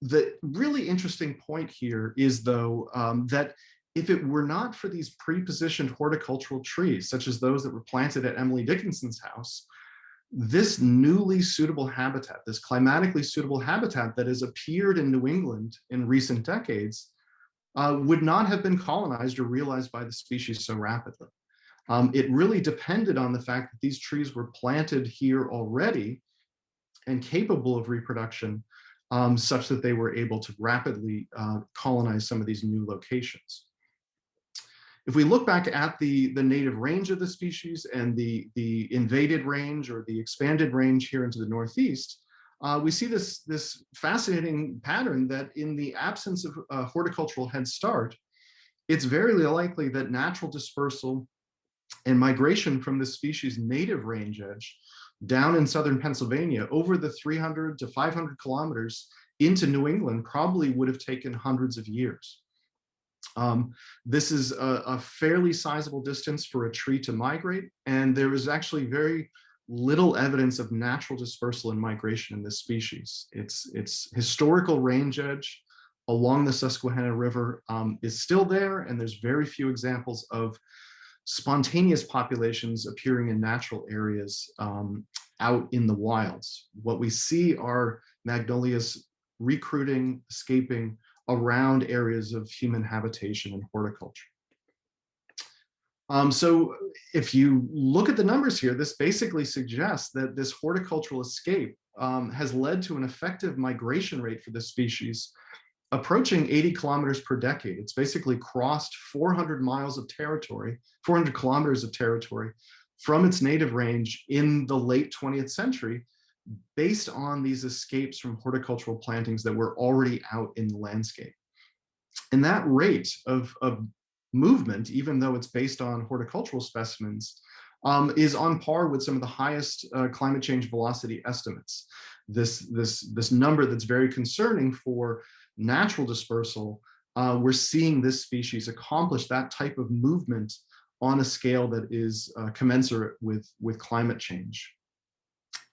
The really interesting point here is, though, that if it were not for these pre-positioned horticultural trees, such as those that were planted at Emily Dickinson's house, this newly suitable habitat, this climatically suitable habitat that has appeared in New England in recent decades, would not have been colonized or realized by the species so rapidly. It really depended on the fact that these trees were planted here already and capable of reproduction, such that they were able to rapidly colonize some of these new locations. If we look back at the native range of the species and the invaded range or the expanded range here into the Northeast, we see this fascinating pattern that in the absence of a horticultural head start, it's very likely that natural dispersal and migration from the species' native range edge down in southern Pennsylvania over the 300 to 500 kilometers into New England probably would have taken hundreds of years. This is a fairly sizable distance for a tree to migrate, and there is actually very little evidence of natural dispersal and migration in this species. Its historical range edge along the Susquehanna River is still there, and there's very few examples of spontaneous populations appearing in natural areas out in the wilds. What we see are magnolias recruiting, escaping around areas of human habitation and horticulture. So if you look at the numbers here, this basically suggests that this horticultural escape has led to an effective migration rate for this species approaching 80 kilometers per decade. It's basically crossed 400 miles of territory, 400 kilometers of territory from its native range in the late 20th century, based on these escapes from horticultural plantings that were already out in the landscape. And that rate of movement, even though it's based on horticultural specimens, is on par with some of the highest climate change velocity estimates. This number that's very concerning for natural dispersal, we're seeing this species accomplish that type of movement on a scale that is commensurate with climate change.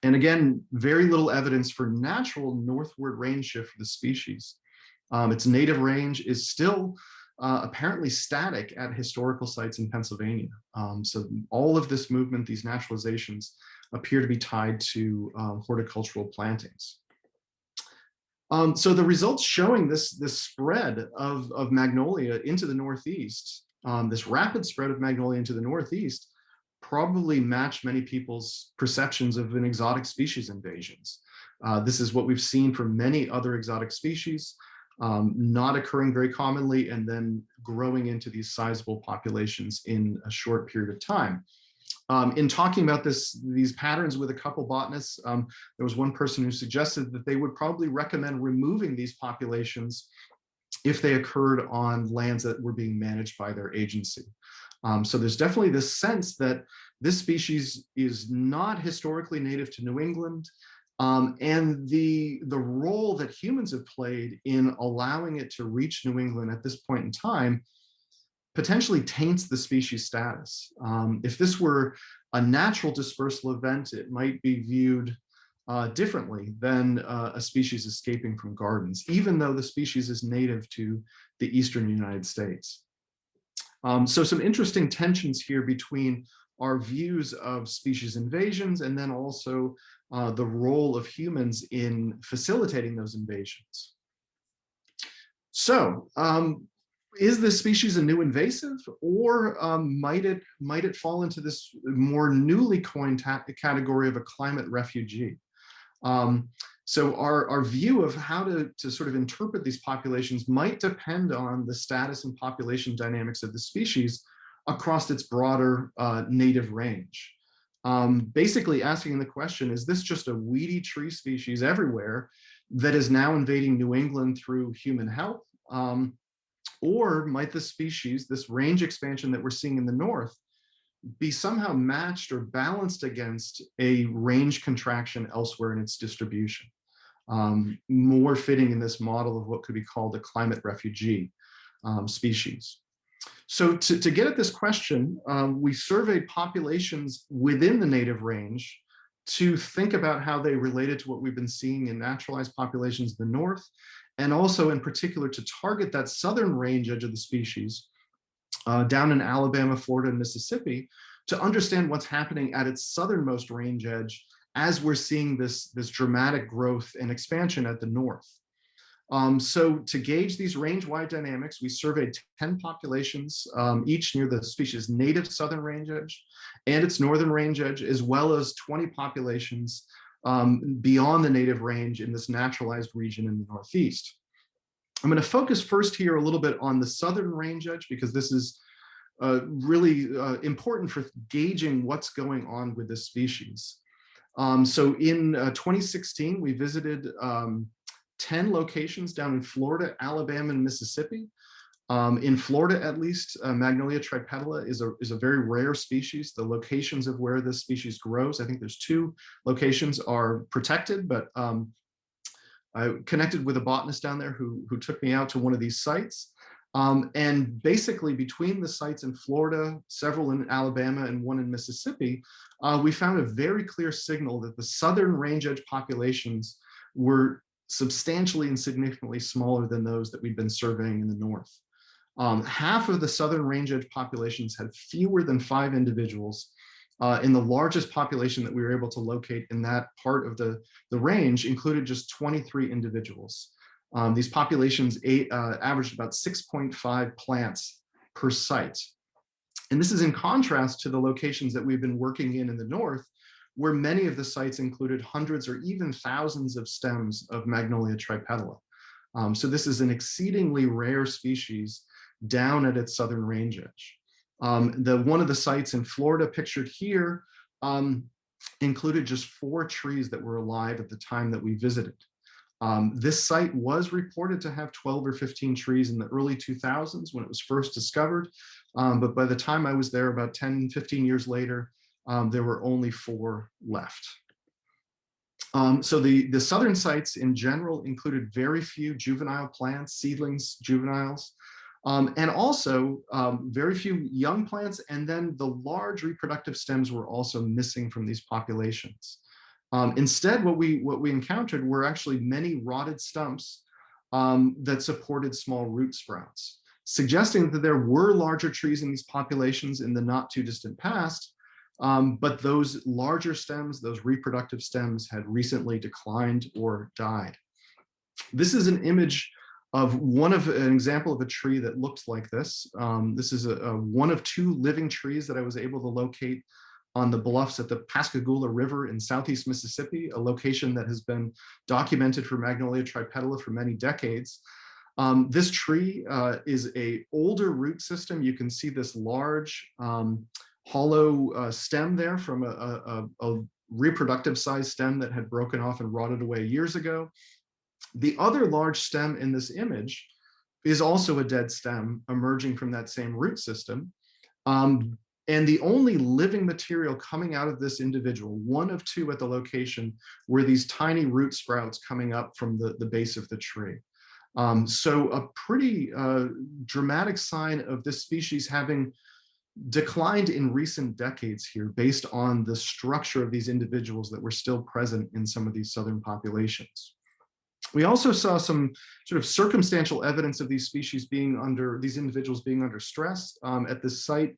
And again, very little evidence for natural northward range shift for the species. Its native range is still apparently static at historical sites in Pennsylvania. So all of this movement, these naturalizations, appear to be tied to horticultural plantings. So the results showing this spread of magnolia into the Northeast, this rapid spread of magnolia into the Northeast, probably match many people's perceptions of an exotic species invasions. This is what we've seen for many other exotic species, not occurring very commonly and then growing into these sizable populations in a short period of time. In talking about these patterns with a couple botanists, there was one person who suggested that they would probably recommend removing these populations if they occurred on lands that were being managed by their agency. So there's definitely this sense that This species is not historically native to New England, and the role that humans have played in allowing it to reach New England at this point in time potentially taints the species status. If this were a natural dispersal event, it might be viewed differently than a species escaping from gardens, even though the species is native to the eastern United States. So some interesting tensions here between our views of species invasions and then also the role of humans in facilitating those invasions. So, is this species a new invasive, or might it fall into this more newly coined category of a climate refugee? So our view of how to sort of interpret these populations might depend on the status and population dynamics of the species across its broader native range. Basically asking the question, is this just a weedy tree species everywhere that is now invading New England through human help? Or might the species, this range expansion that we're seeing in the north, be somehow matched or balanced against a range contraction elsewhere in its distribution, more fitting in this model of what could be called a climate refugee species. So to get at this question, we surveyed populations within the native range to think about how they related to what we've been seeing in naturalized populations in the north, and also in particular to target that southern range edge of the species down in Alabama, Florida, and Mississippi, to understand what's happening at its southernmost range edge as we're seeing this dramatic growth and expansion at the north. So to gauge these range-wide dynamics, we surveyed 10 populations, each near the species' native southern range edge and its northern range edge, as well as 20 populations beyond the native range in this naturalized region in the Northeast. I'm going to focus first here a little bit on the southern range edge, because this is really important for gauging what's going on with this species. So in 2016, we visited 10 locations down in Florida, Alabama, and Mississippi. In Florida, at least, Magnolia tripetala is a very rare species. The locations of where this species grows, I think there's 2 locations, are protected, but I connected with a botanist down there who took me out to one of these sites. And basically between the sites in Florida, several in Alabama, and one in Mississippi, we found a very clear signal that the southern range edge populations were substantially and significantly smaller than those that we've been surveying in the north. Half of the southern range edge populations had fewer than 5 individuals. In the largest population that we were able to locate in that part of the range included just 23 individuals. These populations averaged about 6.5 plants per site. And this is in contrast to the locations that we've been working in the north, where many of the sites included hundreds or even thousands of stems of Magnolia tripetala. So this is an exceedingly rare species down at its southern range edge. One of the sites in Florida pictured here included just 4 trees that were alive at the time that we visited. This site was reported to have 12 or 15 trees in the early 2000s when it was first discovered. But by the time I was there about 10, 15 years later, there were only 4 left. So the southern sites in general included very few juvenile plants, seedlings, juveniles, and also very few young plants, and then the large reproductive stems were also missing from these populations. Instead, what we encountered were actually many rotted stumps that supported small root sprouts, suggesting that there were larger trees in these populations in the not too distant past, but those larger stems, those reproductive stems, had recently declined or died. This is an image of an example of a tree that looked like this. This is one of 2 living trees that I was able to locate on the bluffs at the Pascagoula River in southeast Mississippi, a location that has been documented for Magnolia tripetala for many decades. This tree is an older root system. You can see this large hollow stem there from a reproductive size stem that had broken off and rotted away years ago. The other large stem in this image is also a dead stem emerging from that same root system. And the only living material coming out of this individual, one of two at the location, were these tiny root sprouts coming up from the base of the tree. So a pretty dramatic sign of this species having declined in recent decades here based on the structure of these individuals that were still present in some of these southern populations. We also saw some sort of circumstantial evidence of these individuals being under stress at this site.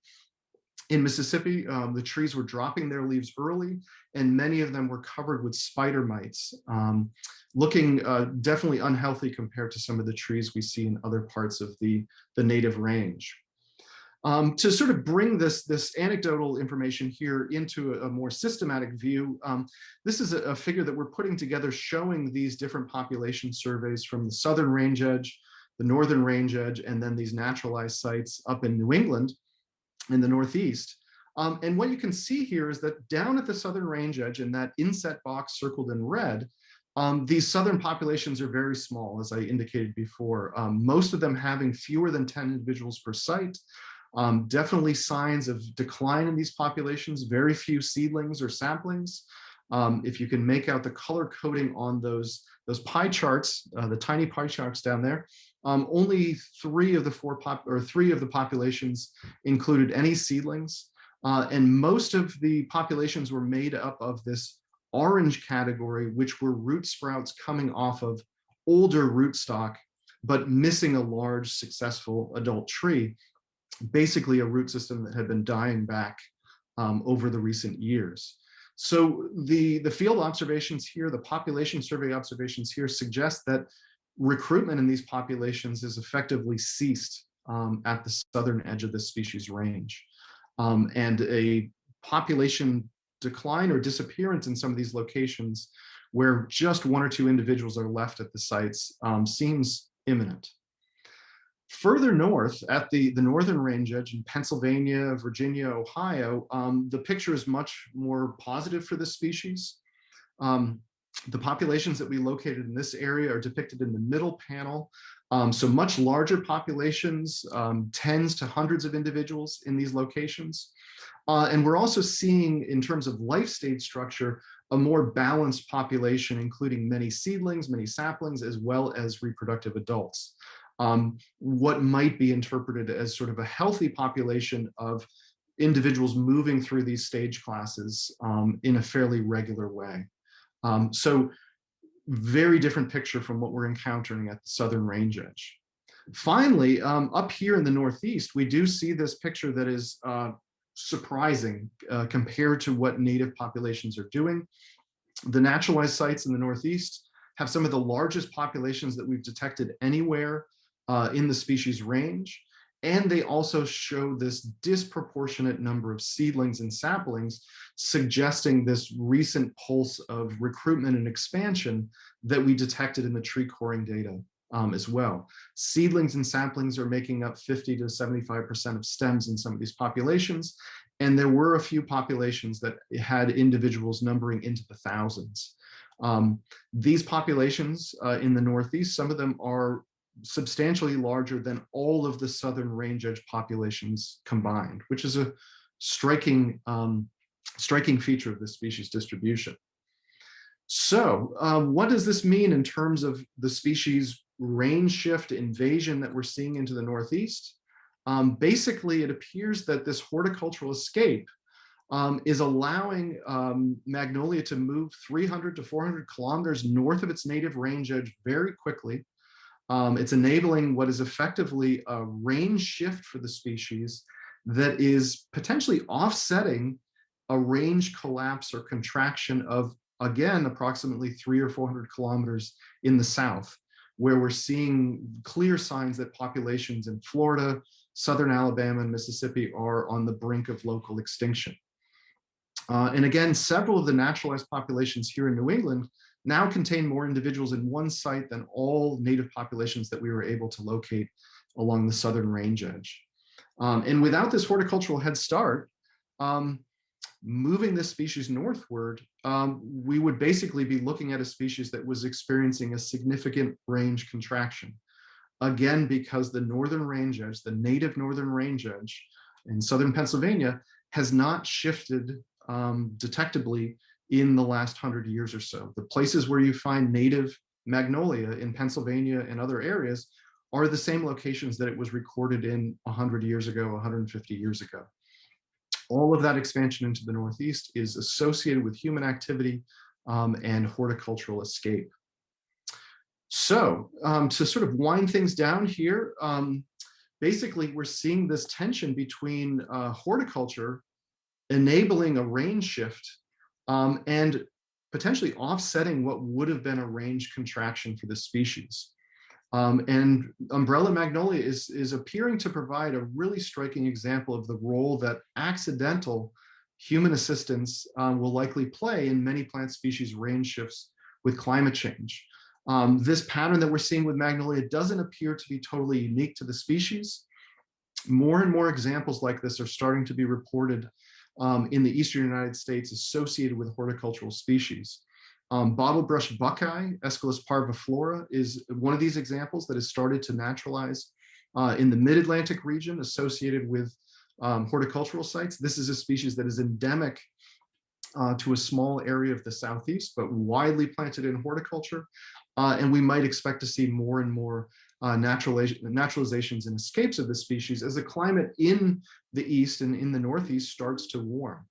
In Mississippi, the trees were dropping their leaves early, and many of them were covered with spider mites, looking definitely unhealthy compared to some of the trees we see in other parts of the native range. To sort of bring this anecdotal information here into a more systematic view, this is a figure that we're putting together showing these different population surveys from the southern range edge, the northern range edge, and then these naturalized sites up in New England in the Northeast. And what you can see here is that down at the southern range edge in that inset box circled in red, these southern populations are very small, as I indicated before, most of them having fewer than 10 individuals per site. Definitely signs of decline in these populations, very few seedlings or saplings. If you can make out the color coding on those pie charts, the tiny pie charts down there, only three of the populations included any seedlings, and most of the populations were made up of this orange category, which were root sprouts coming off of older rootstock, but missing a large successful adult tree, basically a root system that had been dying back over the recent years. So the field observations here, the population survey observations here suggest that recruitment in these populations is effectively ceased at the southern edge of the species range. And a population decline or disappearance in some of these locations where just one or two individuals are left at the sites seems imminent. Further north at the northern range edge in Pennsylvania, Virginia, Ohio, the picture is much more positive for this species. The populations that we located in this area are depicted in the middle panel. So much larger populations, tens to hundreds of individuals in these locations. And we're also seeing, in terms of life stage structure, a more balanced population, including many seedlings, many saplings, as well as reproductive adults. What might be interpreted as sort of a healthy population of individuals moving through these stage classes in a fairly regular way. So very different picture from what we're encountering at the southern range edge. Finally, up here in the Northeast, we do see this picture that is surprising compared to what native populations are doing. The naturalized sites in the Northeast have some of the largest populations that we've detected anywhere in the species range. And they also show this disproportionate number of seedlings and saplings, suggesting this recent pulse of recruitment and expansion that we detected in the tree coring data as well. Seedlings and saplings are making up 50 to 75% of stems in some of these populations. And there were a few populations that had individuals numbering into the thousands. These populations in the Northeast, some of them are substantially larger than all of the southern range edge populations combined, which is a striking feature of this species distribution. So what does this mean in terms of the species range shift invasion that we're seeing into the Northeast? Basically, it appears that this horticultural escape is allowing Magnolia to move 300 to 400 kilometers north of its native range edge very quickly. It's enabling what is effectively a range shift for the species that is potentially offsetting a range collapse or contraction of, again, approximately 300 or 400 kilometers in the south, where we're seeing clear signs that populations in Florida, southern Alabama, and Mississippi are on the brink of local extinction. And again, several of the naturalized populations here in New England now contain more individuals in one site than all native populations that we were able to locate along the southern range edge. And without this horticultural head start, moving this species northward, we would basically be looking at a species that was experiencing a significant range contraction. Again, because the northern range edge, the native northern range edge in southern Pennsylvania, has not shifted detectably in the last 100 years or so. The places where you find native magnolia in Pennsylvania and other areas are the same locations that it was recorded in 100 years ago, 150 years ago. All of that expansion into the Northeast is associated with human activity and horticultural escape. So to sort of wind things down here, basically we're seeing this tension between horticulture enabling a range shift and potentially offsetting what would have been a range contraction for the species. And Umbrella Magnolia is appearing to provide a really striking example of the role that accidental human assistance will likely play in many plant species range shifts with climate change. This pattern that we're seeing with Magnolia doesn't appear to be totally unique to the species. More and more examples like this are starting to be reported in the eastern United States associated with horticultural species. Bottlebrush buckeye, Aesculus parviflora, is one of these examples that has started to naturalize in the mid-Atlantic region associated with horticultural sites. This is a species that is endemic to a small area of the Southeast, but widely planted in horticulture. And we might expect to see more and more naturalizations and escapes of this species as the climate in the East and in the Northeast starts to warm.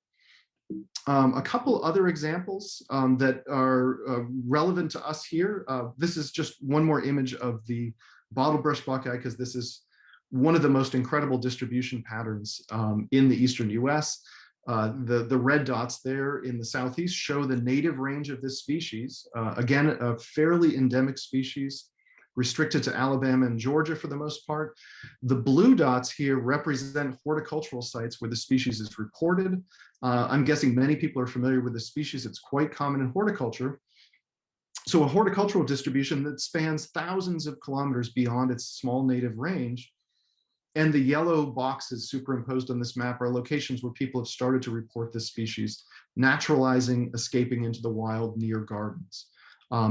A couple other examples that are relevant to us here. This is just one more image of the bottlebrush buckeye, because this is one of the most incredible distribution patterns in the Eastern US. The red dots there in the Southeast show the native range of this species. Again, a fairly endemic species, restricted to Alabama and Georgia for the most part. The blue dots here represent horticultural sites where the species is reported. I'm guessing many people are familiar with the species. It's quite common in horticulture. So a horticultural distribution that spans thousands of kilometers beyond its small native range. And the yellow boxes superimposed on this map are locations where people have started to report this species naturalizing, escaping into the wild near gardens.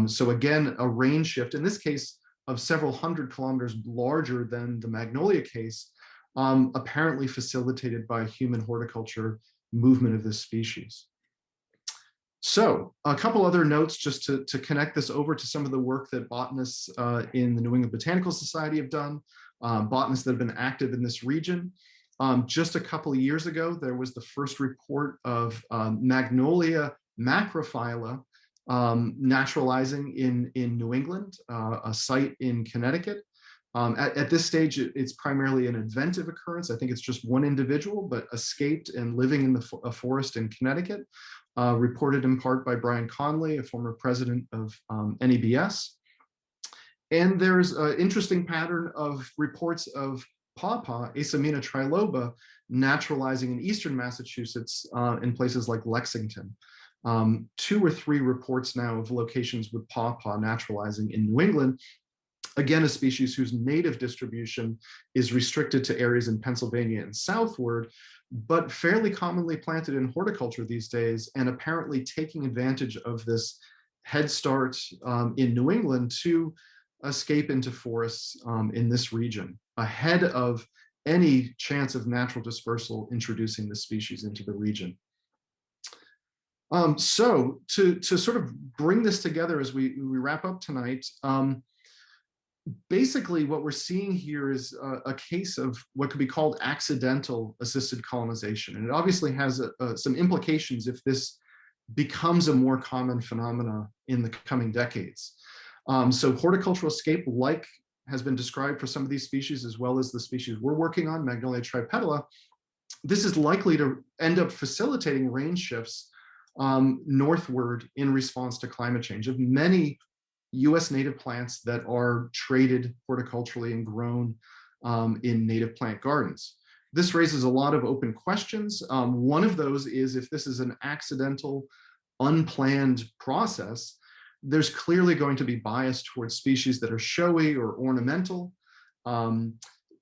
So again, a range shift, in this case, of several hundred kilometers larger than the magnolia case, apparently facilitated by human horticulture movement of this species. So a couple other notes just to connect this over to some of the work that botanists in the New England Botanical Society have done, botanists that have been active in this region. Just a couple of years ago, there was the first report of Magnolia macrophylla naturalizing in New England, a site in Connecticut. At this stage, it's primarily an inventive occurrence. I think it's just one individual, but escaped and living in a forest in Connecticut, reported in part by Brian Conley, a former president of NEBS. And there's an interesting pattern of reports of pawpaw, Asamina triloba, naturalizing in eastern Massachusetts in places like Lexington. 2 or 3 reports now of locations with pawpaw naturalizing in New England. Again, a species whose native distribution is restricted to areas in Pennsylvania and southward, but fairly commonly planted in horticulture these days, and apparently taking advantage of this head start in New England to escape into forests in this region, ahead of any chance of natural dispersal introducing the species into the region. So to sort of bring this together as we wrap up tonight, basically what we're seeing here is a case of what could be called accidental assisted colonization. And it obviously has some implications if this becomes a more common phenomena in the coming decades. So horticultural escape, like has been described for some of these species, as well as the species we're working on, Magnolia tripetala, this is likely to end up facilitating range shifts northward in response to climate change of many US native plants that are traded horticulturally and grown in native plant gardens. This raises a lot of open questions. One of those is if this is an accidental, unplanned process, there's clearly going to be bias towards species that are showy or ornamental.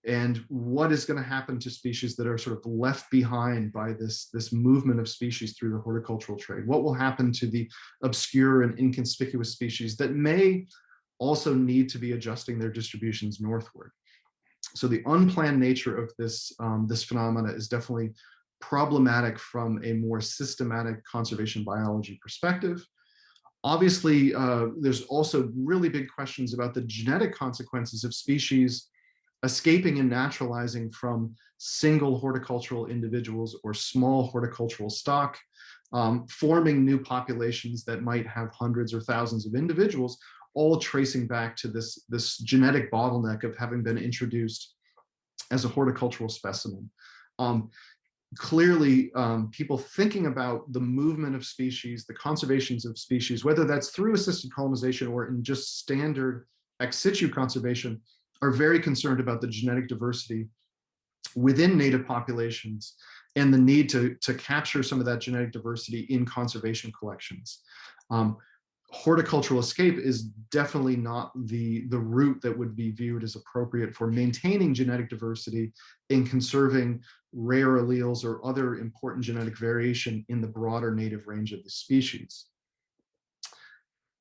And what is going to happen to species that are sort of left behind by this movement of species through the horticultural trade? What will happen to the obscure and inconspicuous species that may also need to be adjusting their distributions northward? So the unplanned nature of this, this phenomena is definitely problematic from a more systematic conservation biology perspective. Obviously, there's also really big questions about the genetic consequences of species escaping and naturalizing from single horticultural individuals or small horticultural stock, forming new populations that might have hundreds or thousands of individuals, all tracing back to this genetic bottleneck of having been introduced as a horticultural specimen. Clearly, people thinking about the movement of species, the conservations of species, whether that's through assisted colonization or in just standard ex situ conservation, are very concerned about the genetic diversity within native populations and the need to capture some of that genetic diversity in conservation collections. Horticultural escape is definitely not the route that would be viewed as appropriate for maintaining genetic diversity and conserving rare alleles or other important genetic variation in the broader native range of the species.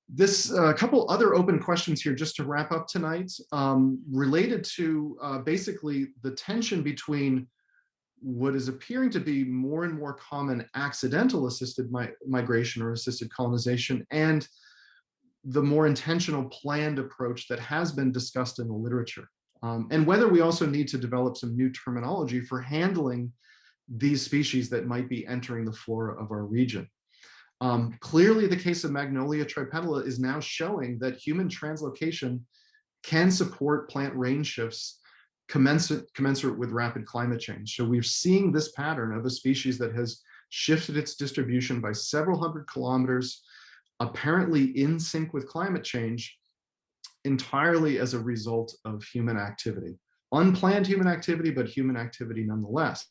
This couple other open questions here just to wrap up tonight, related to basically the tension between what is appearing to be more and more common accidental assisted migration or assisted colonization and the more intentional planned approach that has been discussed in the literature. And whether we also need to develop some new terminology for handling these species that might be entering the flora of our region. Clearly, the case of Magnolia tripetala is now showing that human translocation can support plant range shifts commensurate with rapid climate change. So we're seeing this pattern of a species that has shifted its distribution by several hundred kilometers, apparently in sync with climate change, entirely as a result of human activity. Unplanned human activity, but human activity nonetheless.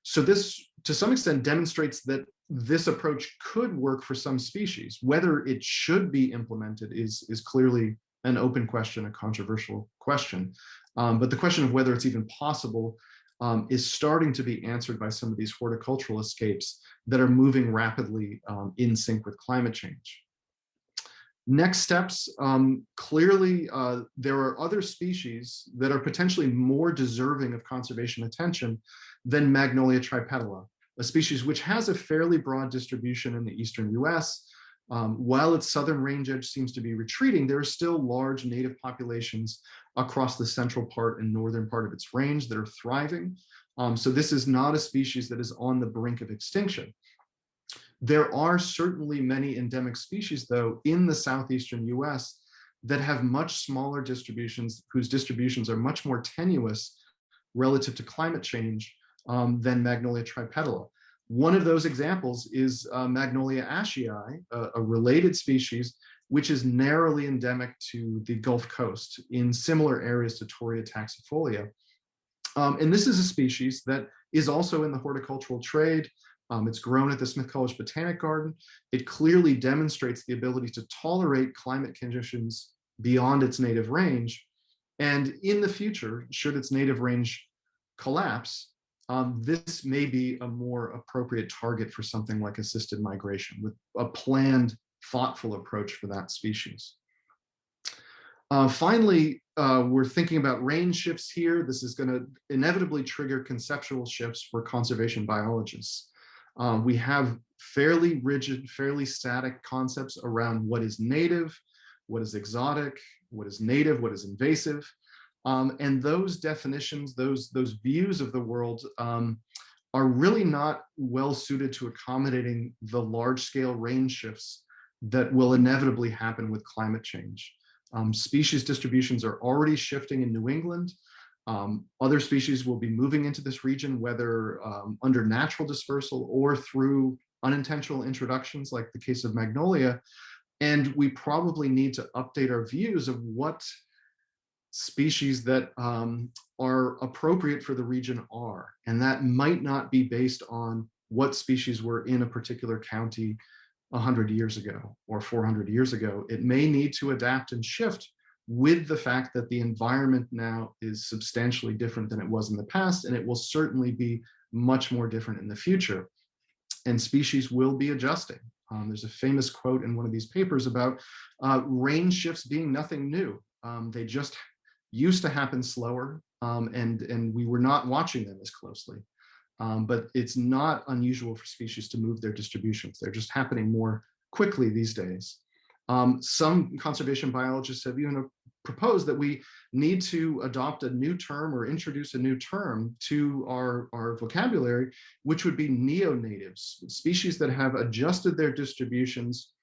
So this, to some extent, demonstrates that this approach could work for some species. Whether it should be implemented is clearly an open question, a controversial question. But the question of whether it's even possible is starting to be answered by some of these horticultural escapes that are moving rapidly in sync with climate change. Next steps, clearly there are other species that are potentially more deserving of conservation attention than Magnolia tripetala, a species which has a fairly broad distribution in the eastern US. While its southern range edge seems to be retreating, there are still large native populations across the central part and northern part of its range that are thriving. So this is not a species that is on the brink of extinction. There are certainly many endemic species, though, in the southeastern US that have much smaller distributions, whose distributions are much more tenuous relative to climate change than Magnolia tripetala. One of those examples is Magnolia ashii, a related species, which is narrowly endemic to the Gulf Coast in similar areas to Torreya taxifolia. And this is a species that is also in the horticultural trade. It's grown at the Smith College Botanic Garden. It clearly demonstrates the ability to tolerate climate conditions beyond its native range. And in the future, should its native range collapse, this may be a more appropriate target for something like assisted migration with a planned, thoughtful approach for that species. Finally, we're thinking about range shifts here. This is going to inevitably trigger conceptual shifts for conservation biologists. We have fairly rigid, fairly static concepts around what is native, what is exotic, what is native, what is invasive. And those definitions, those views of the world are really not well suited to accommodating the large-scale range shifts that will inevitably happen with climate change. Species distributions are already shifting in New England. Other species will be moving into this region, whether under natural dispersal or through unintentional introductions, like the case of Magnolia. And we probably need to update our views of what species that are appropriate for the region are. And that might not be based on what species were in a particular county 100 years ago or 400 years ago. It may need to adapt and shift with the fact that the environment now is substantially different than it was in the past, and it will certainly be much more different in the future. And species will be adjusting. There's a famous quote in one of these papers about range shifts being nothing new. They just used to happen slower, and we were not watching them as closely. but it's not unusual for species to move their distributions. They're just happening more quickly these days. Some conservation biologists have even proposed that we need to adopt a new term or introduce a new term to our vocabulary, which would be neo-natives, species that have adjusted their distributions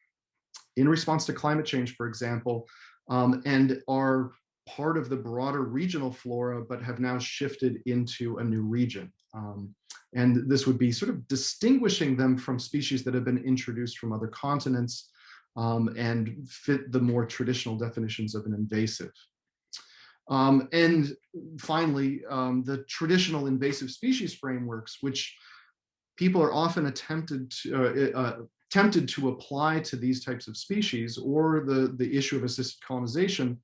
in response to climate change, for example, and are part of the broader regional flora, but have now shifted into a new region. And this would be sort of distinguishing them from species that have been introduced from other continents and fit the more traditional definitions of an invasive. And finally, the traditional invasive species frameworks, which people are often tempted to apply to these types of species, or the issue of assisted colonization,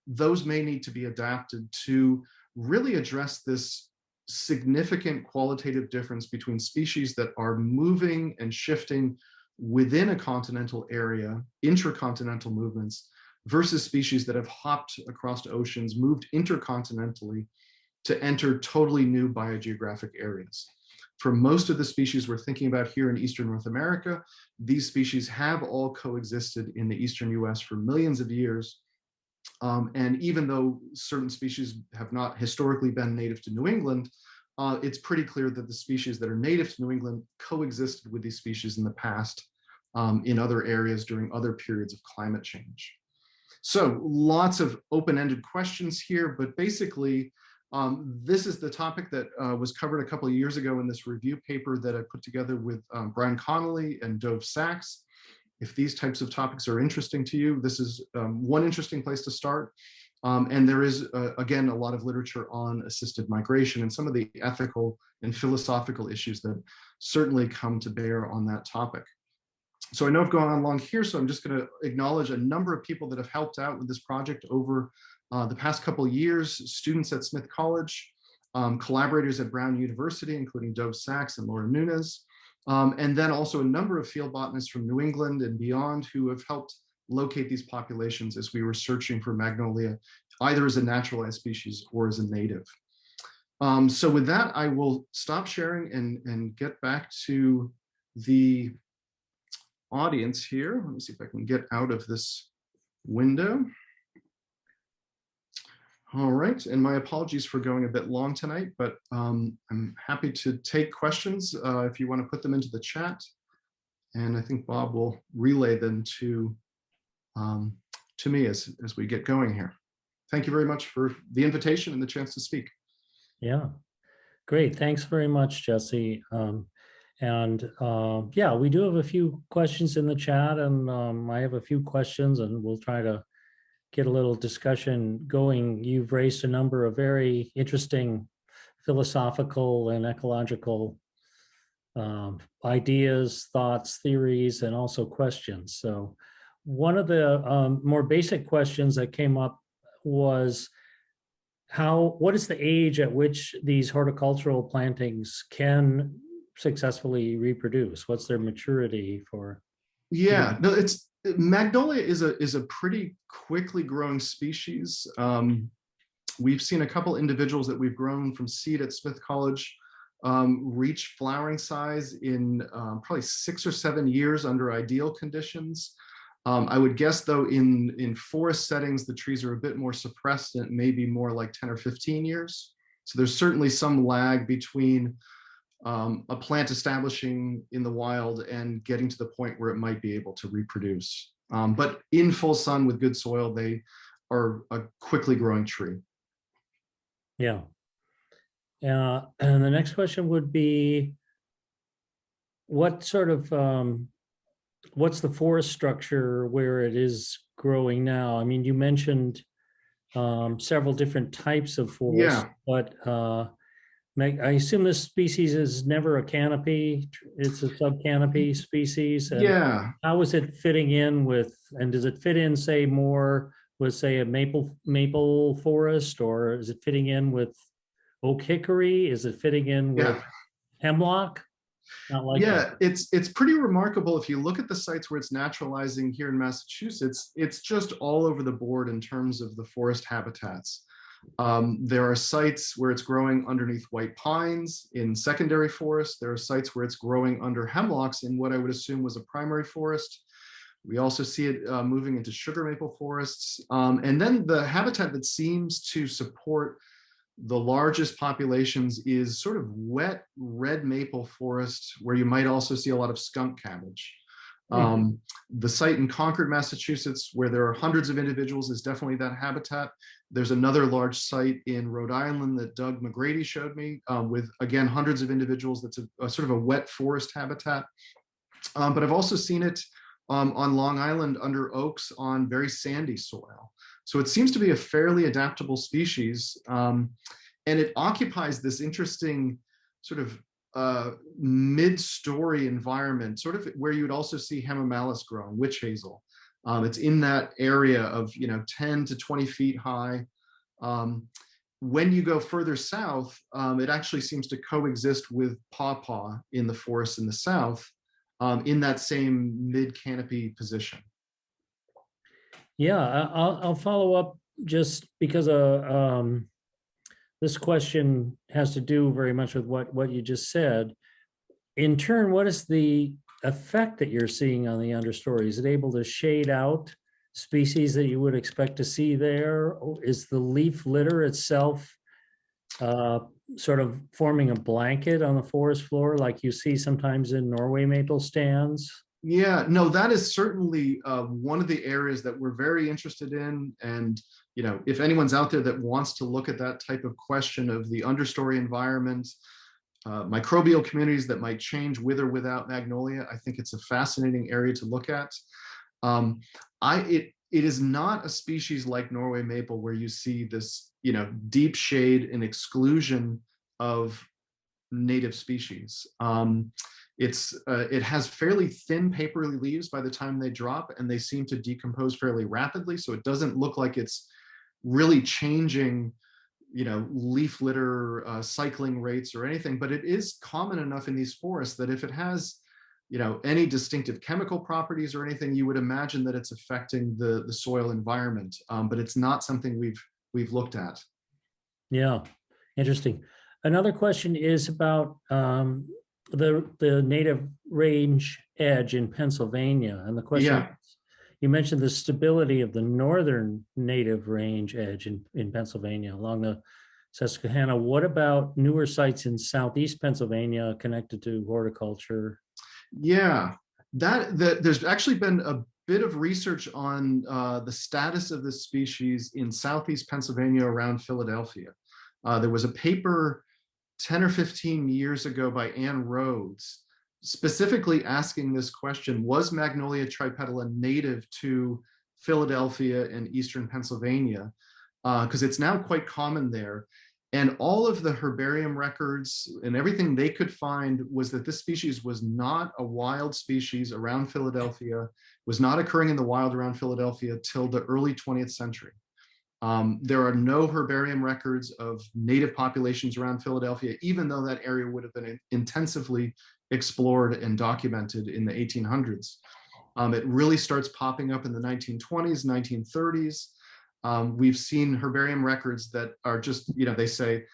those may need to be adapted to really address this significant qualitative difference between species that are moving and shifting within a continental area, intracontinental movements, versus species that have hopped across oceans, moved intercontinentally to enter totally new biogeographic areas. For most of the species we're thinking about here in Eastern North America, these species have all coexisted in the Eastern U.S. for millions of years. And even though certain species have not historically been native to New England, it's pretty clear that the species that are native to New England coexisted with these species in the past in other areas during other periods of climate change. So lots of open-ended questions here, but basically, this is the topic that was covered a couple of years ago in this review paper that I put together with Brian Connolly and Dove Sachs. If these types of topics are interesting to you, this is one interesting place to start. And there is, again, a lot of literature on assisted migration and some of the ethical and philosophical issues that certainly come to bear on that topic. So I know I've gone on long here, so I'm just going to acknowledge a number of people that have helped out with this project over the past couple of years: students at Smith College, collaborators at Brown University, including Dove Sachs and Laura Nunes, and then also a number of field botanists from New England and beyond who have helped locate these populations as we were searching for Magnolia, either as a naturalized species or as a native. So with that, I will stop sharing and get back to the audience here. Let me see if I can get out of this window. All right, and my apologies for going a bit long tonight, but I'm happy to take questions if you want to put them into the chat. And I think Bob will relay them to me as we get going here. Thank you very much for the invitation and the chance to speak. Yeah, great. Thanks very much, Jesse. Yeah, we do have a few questions in the chat, and I have a few questions, and we'll try to get a little discussion going. You've raised a number of very interesting philosophical and ecological ideas, thoughts, theories, and also questions. So one of the more basic questions that came up was what is the age at which these horticultural plantings can successfully reproduce? What's their maturity for? Yeah, no, Magnolia is a pretty quickly growing species. We've seen a couple individuals that we've grown from seed at Smith College reach flowering size in probably 6 or 7 years under ideal conditions. I would guess, though, in forest settings, the trees are a bit more suppressed, and it may be more like 10 or 15 years. So there's certainly some lag between a plant establishing in the wild and getting to the point where it might be able to reproduce. But in full sun with good soil, they are a quickly growing tree. Yeah. And the next question would be, what sort of, what's the forest structure where it is growing now? I mean, you mentioned several different types of forest, but I assume this species is never a canopy. It's a subcanopy species. And yeah. How is it fitting in with, and does it fit in, say, more with, say, a maple forest, or is it fitting in with oak hickory? Is it fitting in with hemlock? Not like that. It's pretty remarkable. If you look at the sites where it's naturalizing here in Massachusetts, it's just all over the board in terms of the forest habitats. There are sites where it's growing underneath white pines in secondary forest. There are sites where it's growing under hemlocks in what I would assume was a primary forest. We also see it moving into sugar maple forests. And then the habitat that seems to support the largest populations is sort of wet red maple forest, where you might also see a lot of skunk cabbage. The site in Concord, Massachusetts, where there are hundreds of individuals, is definitely that habitat. There's another large site in Rhode Island that Doug McGrady showed me with, again, hundreds of individuals. That's a sort of a wet forest habitat. But I've also seen it on Long Island under oaks on very sandy soil. So it seems to be a fairly adaptable species. And it occupies this interesting sort of mid-story environment, sort of where you would also see hemamelis growing, witch hazel. It's in that area of 10 to 20 feet high. When you go further south, it actually seems to coexist with pawpaw in the forest in the south, in that same mid-canopy position. Yeah, I'll follow up just because this question has to do very much with what you just said. In turn, what is the effect that you're seeing on the understory? Is it able to shade out species that you would expect to see there? Or is the leaf litter itself sort of forming a blanket on the forest floor like you see sometimes in Norway maple stands? Yeah, no, that is certainly one of the areas that we're very interested in. And, if anyone's out there that wants to look at that type of question of the understory environment, microbial communities that might change with or without magnolia, I think it's a fascinating area to look at. It is not a species like Norway maple where you see this, deep shade and exclusion of native species. It has fairly thin papery leaves by the time they drop, and they seem to decompose fairly rapidly. So it doesn't look like it's really changing, leaf litter cycling rates or anything, but it is common enough in these forests that if it has, any distinctive chemical properties or anything, you would imagine that it's affecting the soil environment. But it's not something we've looked at. Yeah, interesting. Another question is about the native range edge in Pennsylvania. And the question is, you mentioned the stability of the northern native range edge in Pennsylvania along the Susquehanna. What about newer sites in southeast Pennsylvania connected to horticulture? Yeah, there's actually been a bit of research on the status of this species in southeast Pennsylvania around Philadelphia. There was a paper 10 or 15 years ago by Ann Rhodes, specifically asking this question: was Magnolia tripetala native to Philadelphia and eastern Pennsylvania? Because it's now quite common there. And all of the herbarium records and everything they could find was that this species was not a wild species around Philadelphia, was not occurring in the wild around Philadelphia till the early 20th century. There are no herbarium records of native populations around Philadelphia, even though that area would have been intensively explored and documented in the 1800s. It really starts popping up in the 1920s, 1930s. We've seen herbarium records that are just, they say,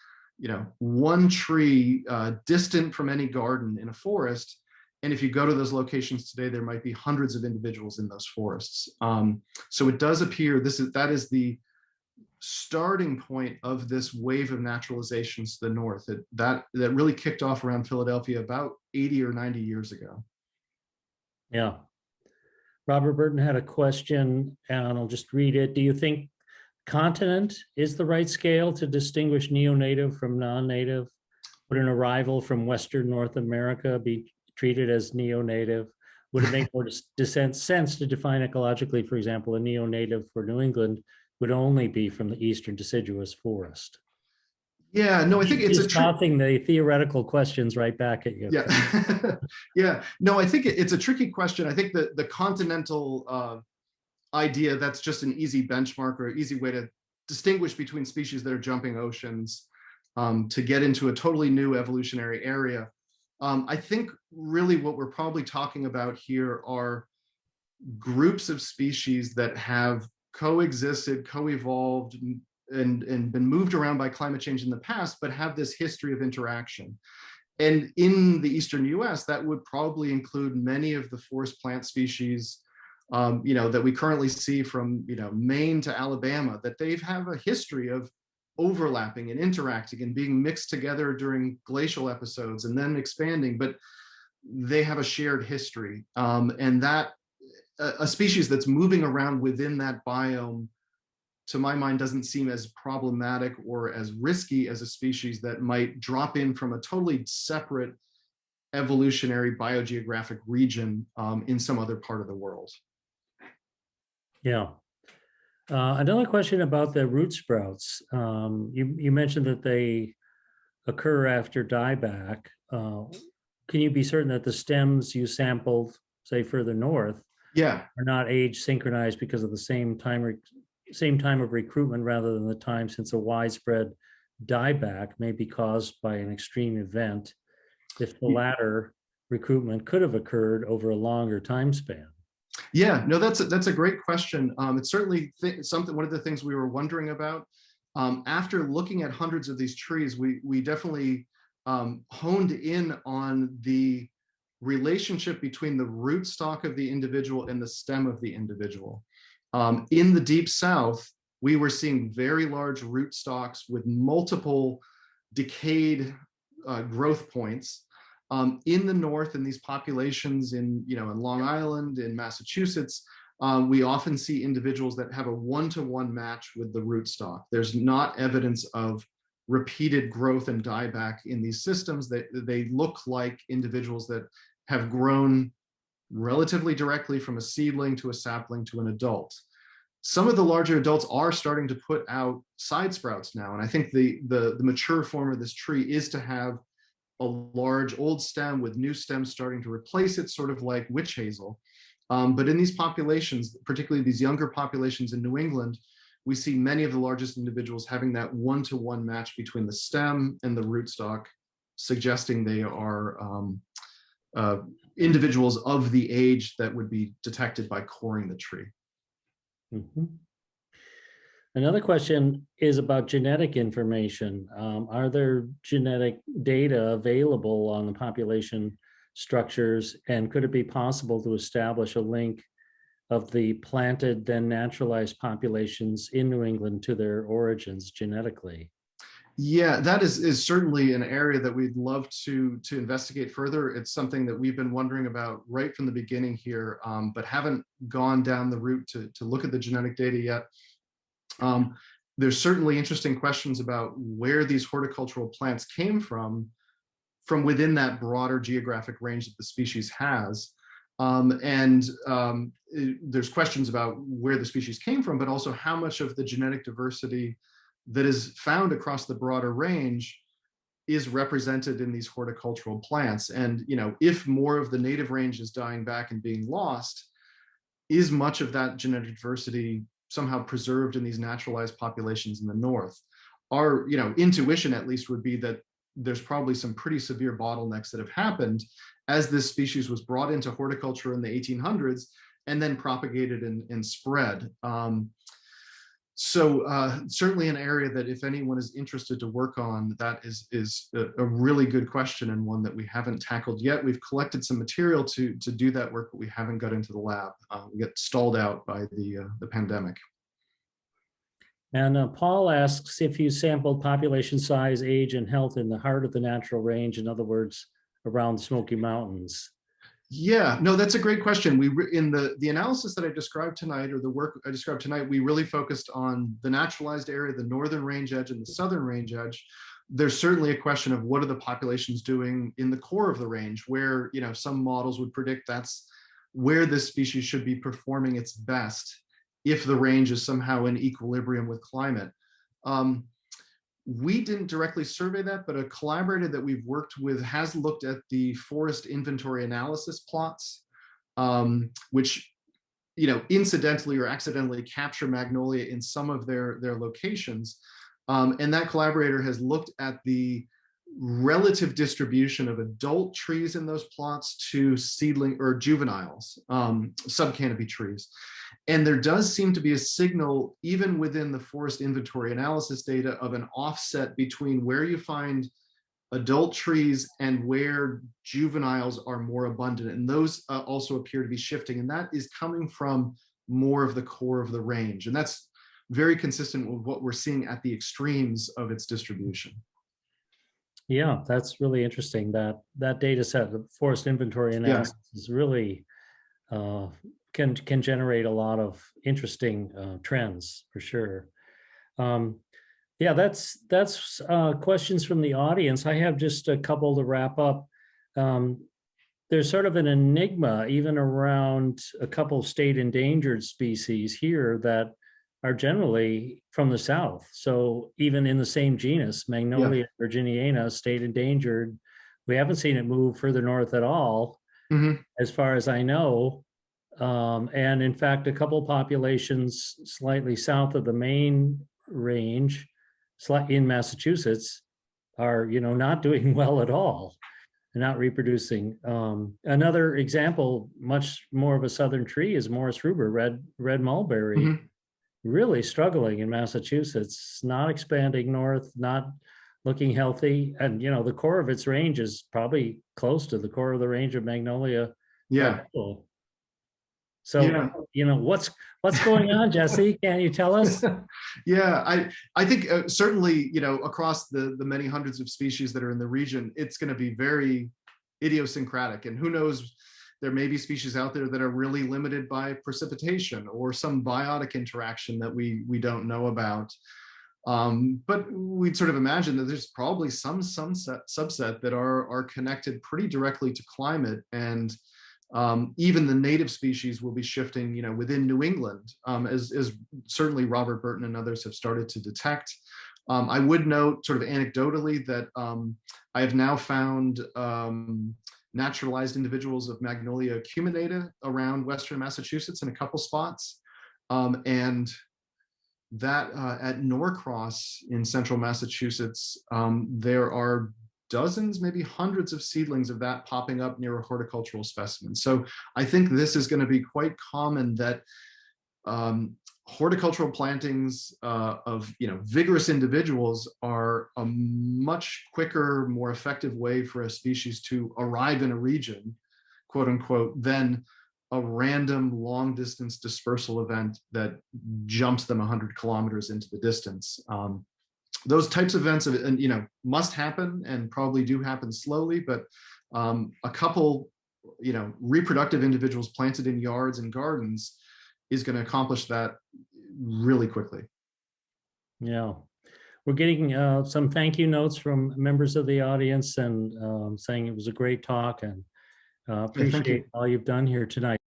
one tree distant from any garden in a forest. And if you go to those locations today, there might be hundreds of individuals in those forests. So it does appear that is the starting point of this wave of naturalizations to the north that really kicked off around Philadelphia about 80 or 90 years ago. Yeah. Robert Burton had a question, and I'll just read it. Do you think continent is the right scale to distinguish neonative from non-native? Would an arrival from Western North America be treated as neonative? Would it make more sense to define ecologically, for example, a neonative for New England would only be from the eastern deciduous forest? Yeah, no, I think it's tossing the theoretical questions right back at you. Yeah, yeah, no, I think it's a tricky question. I think that the continental idea, that's just an easy benchmark or easy way to distinguish between species that are jumping oceans to get into a totally new evolutionary area. I think really what we're probably talking about here are groups of species that have coexisted, co-evolved, and been moved around by climate change in the past, but have this history of interaction. And in the Eastern US, that would probably include many of the forest plant species, that we currently see from, Maine to Alabama, that they have a history of overlapping and interacting and being mixed together during glacial episodes and then expanding, but they have a shared history. And that a species that's moving around within that biome, to my mind, doesn't seem as problematic or as risky as a species that might drop in from a totally separate evolutionary biogeographic region in some other part of the world. Yeah. Another question about the root sprouts. You mentioned that they occur after dieback. Can you be certain that the stems you sampled, say further north, Yeah. are not age synchronized because of the same time of recruitment rather than the time since a widespread dieback may be caused by an extreme event, if the latter recruitment could have occurred over a longer time span? Yeah, no, that's a great question. It's certainly one of the things we were wondering about. After looking at hundreds of these trees, we definitely honed in on the relationship between the rootstock of the individual and the stem of the individual. In the Deep South, we were seeing very large rootstocks with multiple decayed growth points. In the North, in these populations in Long Island, in Massachusetts, we often see individuals that have a one-to-one match with the rootstock. There's not evidence of repeated growth and dieback in these systems. They look like individuals that have grown relatively directly from a seedling to a sapling to an adult. Some of the larger adults are starting to put out side sprouts now, and I think the mature form of this tree is to have a large old stem with new stems starting to replace it, sort of like witch hazel. But in these populations, particularly these younger populations in New England, we see many of the largest individuals having that one-to-one match between the stem and the rootstock, suggesting they are individuals of the age that would be detected by coring the tree. Mm-hmm. Another question is about genetic information. Are there genetic data available on the population structures, and could it be possible to establish a link of the planted then naturalized populations in New England to their origins genetically? Yeah, that is certainly an area that we'd love to investigate further. It's something that we've been wondering about right from the beginning here, but haven't gone down the route to look at the genetic data yet. There's certainly interesting questions about where these horticultural plants came from within that broader geographic range that the species has. There's questions about where the species came from, but also how much of the genetic diversity that is found across the broader range is represented in these horticultural plants. And if more of the native range is dying back and being lost, is much of that genetic diversity somehow preserved in these naturalized populations in the North? Our intuition, at least, would be that there's probably some pretty severe bottlenecks that have happened as this species was brought into horticulture in the 1800s and then propagated and spread. Certainly an area that if anyone is interested to work on, that is a really good question, and one that we haven't tackled yet. We've collected some material to do that work, but we haven't got into the lab. We got stalled out by the pandemic. And Paul asks if you sampled population size, age, and health in the heart of the natural range, in other words, around the Smoky Mountains. Yeah, no, that's a great question. In the analysis that I described tonight, or the work I described tonight, we really focused on the naturalized area, the northern range edge and the southern range edge. There's certainly a question of what are the populations doing in the core of the range, where some models would predict that's where this species should be performing its best if the range is somehow in equilibrium with climate. We didn't directly survey that, but a collaborator that we've worked with has looked at the forest inventory analysis plots, which incidentally or accidentally capture magnolia in some of their locations. And that collaborator has looked at the relative distribution of adult trees in those plots to seedling or juveniles, subcanopy trees. And there does seem to be a signal, even within the forest inventory analysis data, of an offset between where you find adult trees and where juveniles are more abundant. And those also appear to be shifting. And that is coming from more of the core of the range. And that's very consistent with what we're seeing at the extremes of its distribution. Yeah, that's really interesting. That data set, the forest inventory analysis, is really can generate a lot of interesting trends for sure. Yeah, that's questions from the audience. I have just a couple to wrap up. There's sort of an enigma even around a couple of state endangered species here that are generally from the South. So even in the same genus, Magnolia virginiana, state endangered, we haven't seen it move further north at all, as far as I know. And in fact, a couple populations slightly south of the main range in Massachusetts are, not doing well at all. They're not reproducing. Another example, much more of a southern tree, is Morris ruber, red mulberry, really struggling in Massachusetts, not expanding north, not looking healthy. And, the core of its range is probably close to the core of the range of Magnolia. Yeah. So, what's going on, Jesse? Can you tell us? Yeah, I think certainly, across the many hundreds of species that are in the region, it's going to be very idiosyncratic. And who knows, there may be species out there that are really limited by precipitation or some biotic interaction that we don't know about. But we'd sort of imagine that there's probably some subset that are connected pretty directly to climate, and even the native species will be shifting, within New England, as certainly Robert Burton and others have started to detect. I would note, sort of anecdotally, that I have now found naturalized individuals of Magnolia acuminata around Western Massachusetts in a couple spots. And that at Norcross in central Massachusetts, there are dozens, maybe hundreds of seedlings of that popping up near a horticultural specimen. So I think this is going to be quite common, that horticultural plantings of vigorous individuals are a much quicker, more effective way for a species to arrive in a region, quote unquote, than a random long distance dispersal event that jumps them 100 kilometers into the distance. Those types of events, must happen, and probably do happen slowly, but a couple, reproductive individuals planted in yards and gardens is going to accomplish that really quickly. Yeah, we're getting some thank you notes from members of the audience, and saying it was a great talk, and appreciate all you've done here tonight.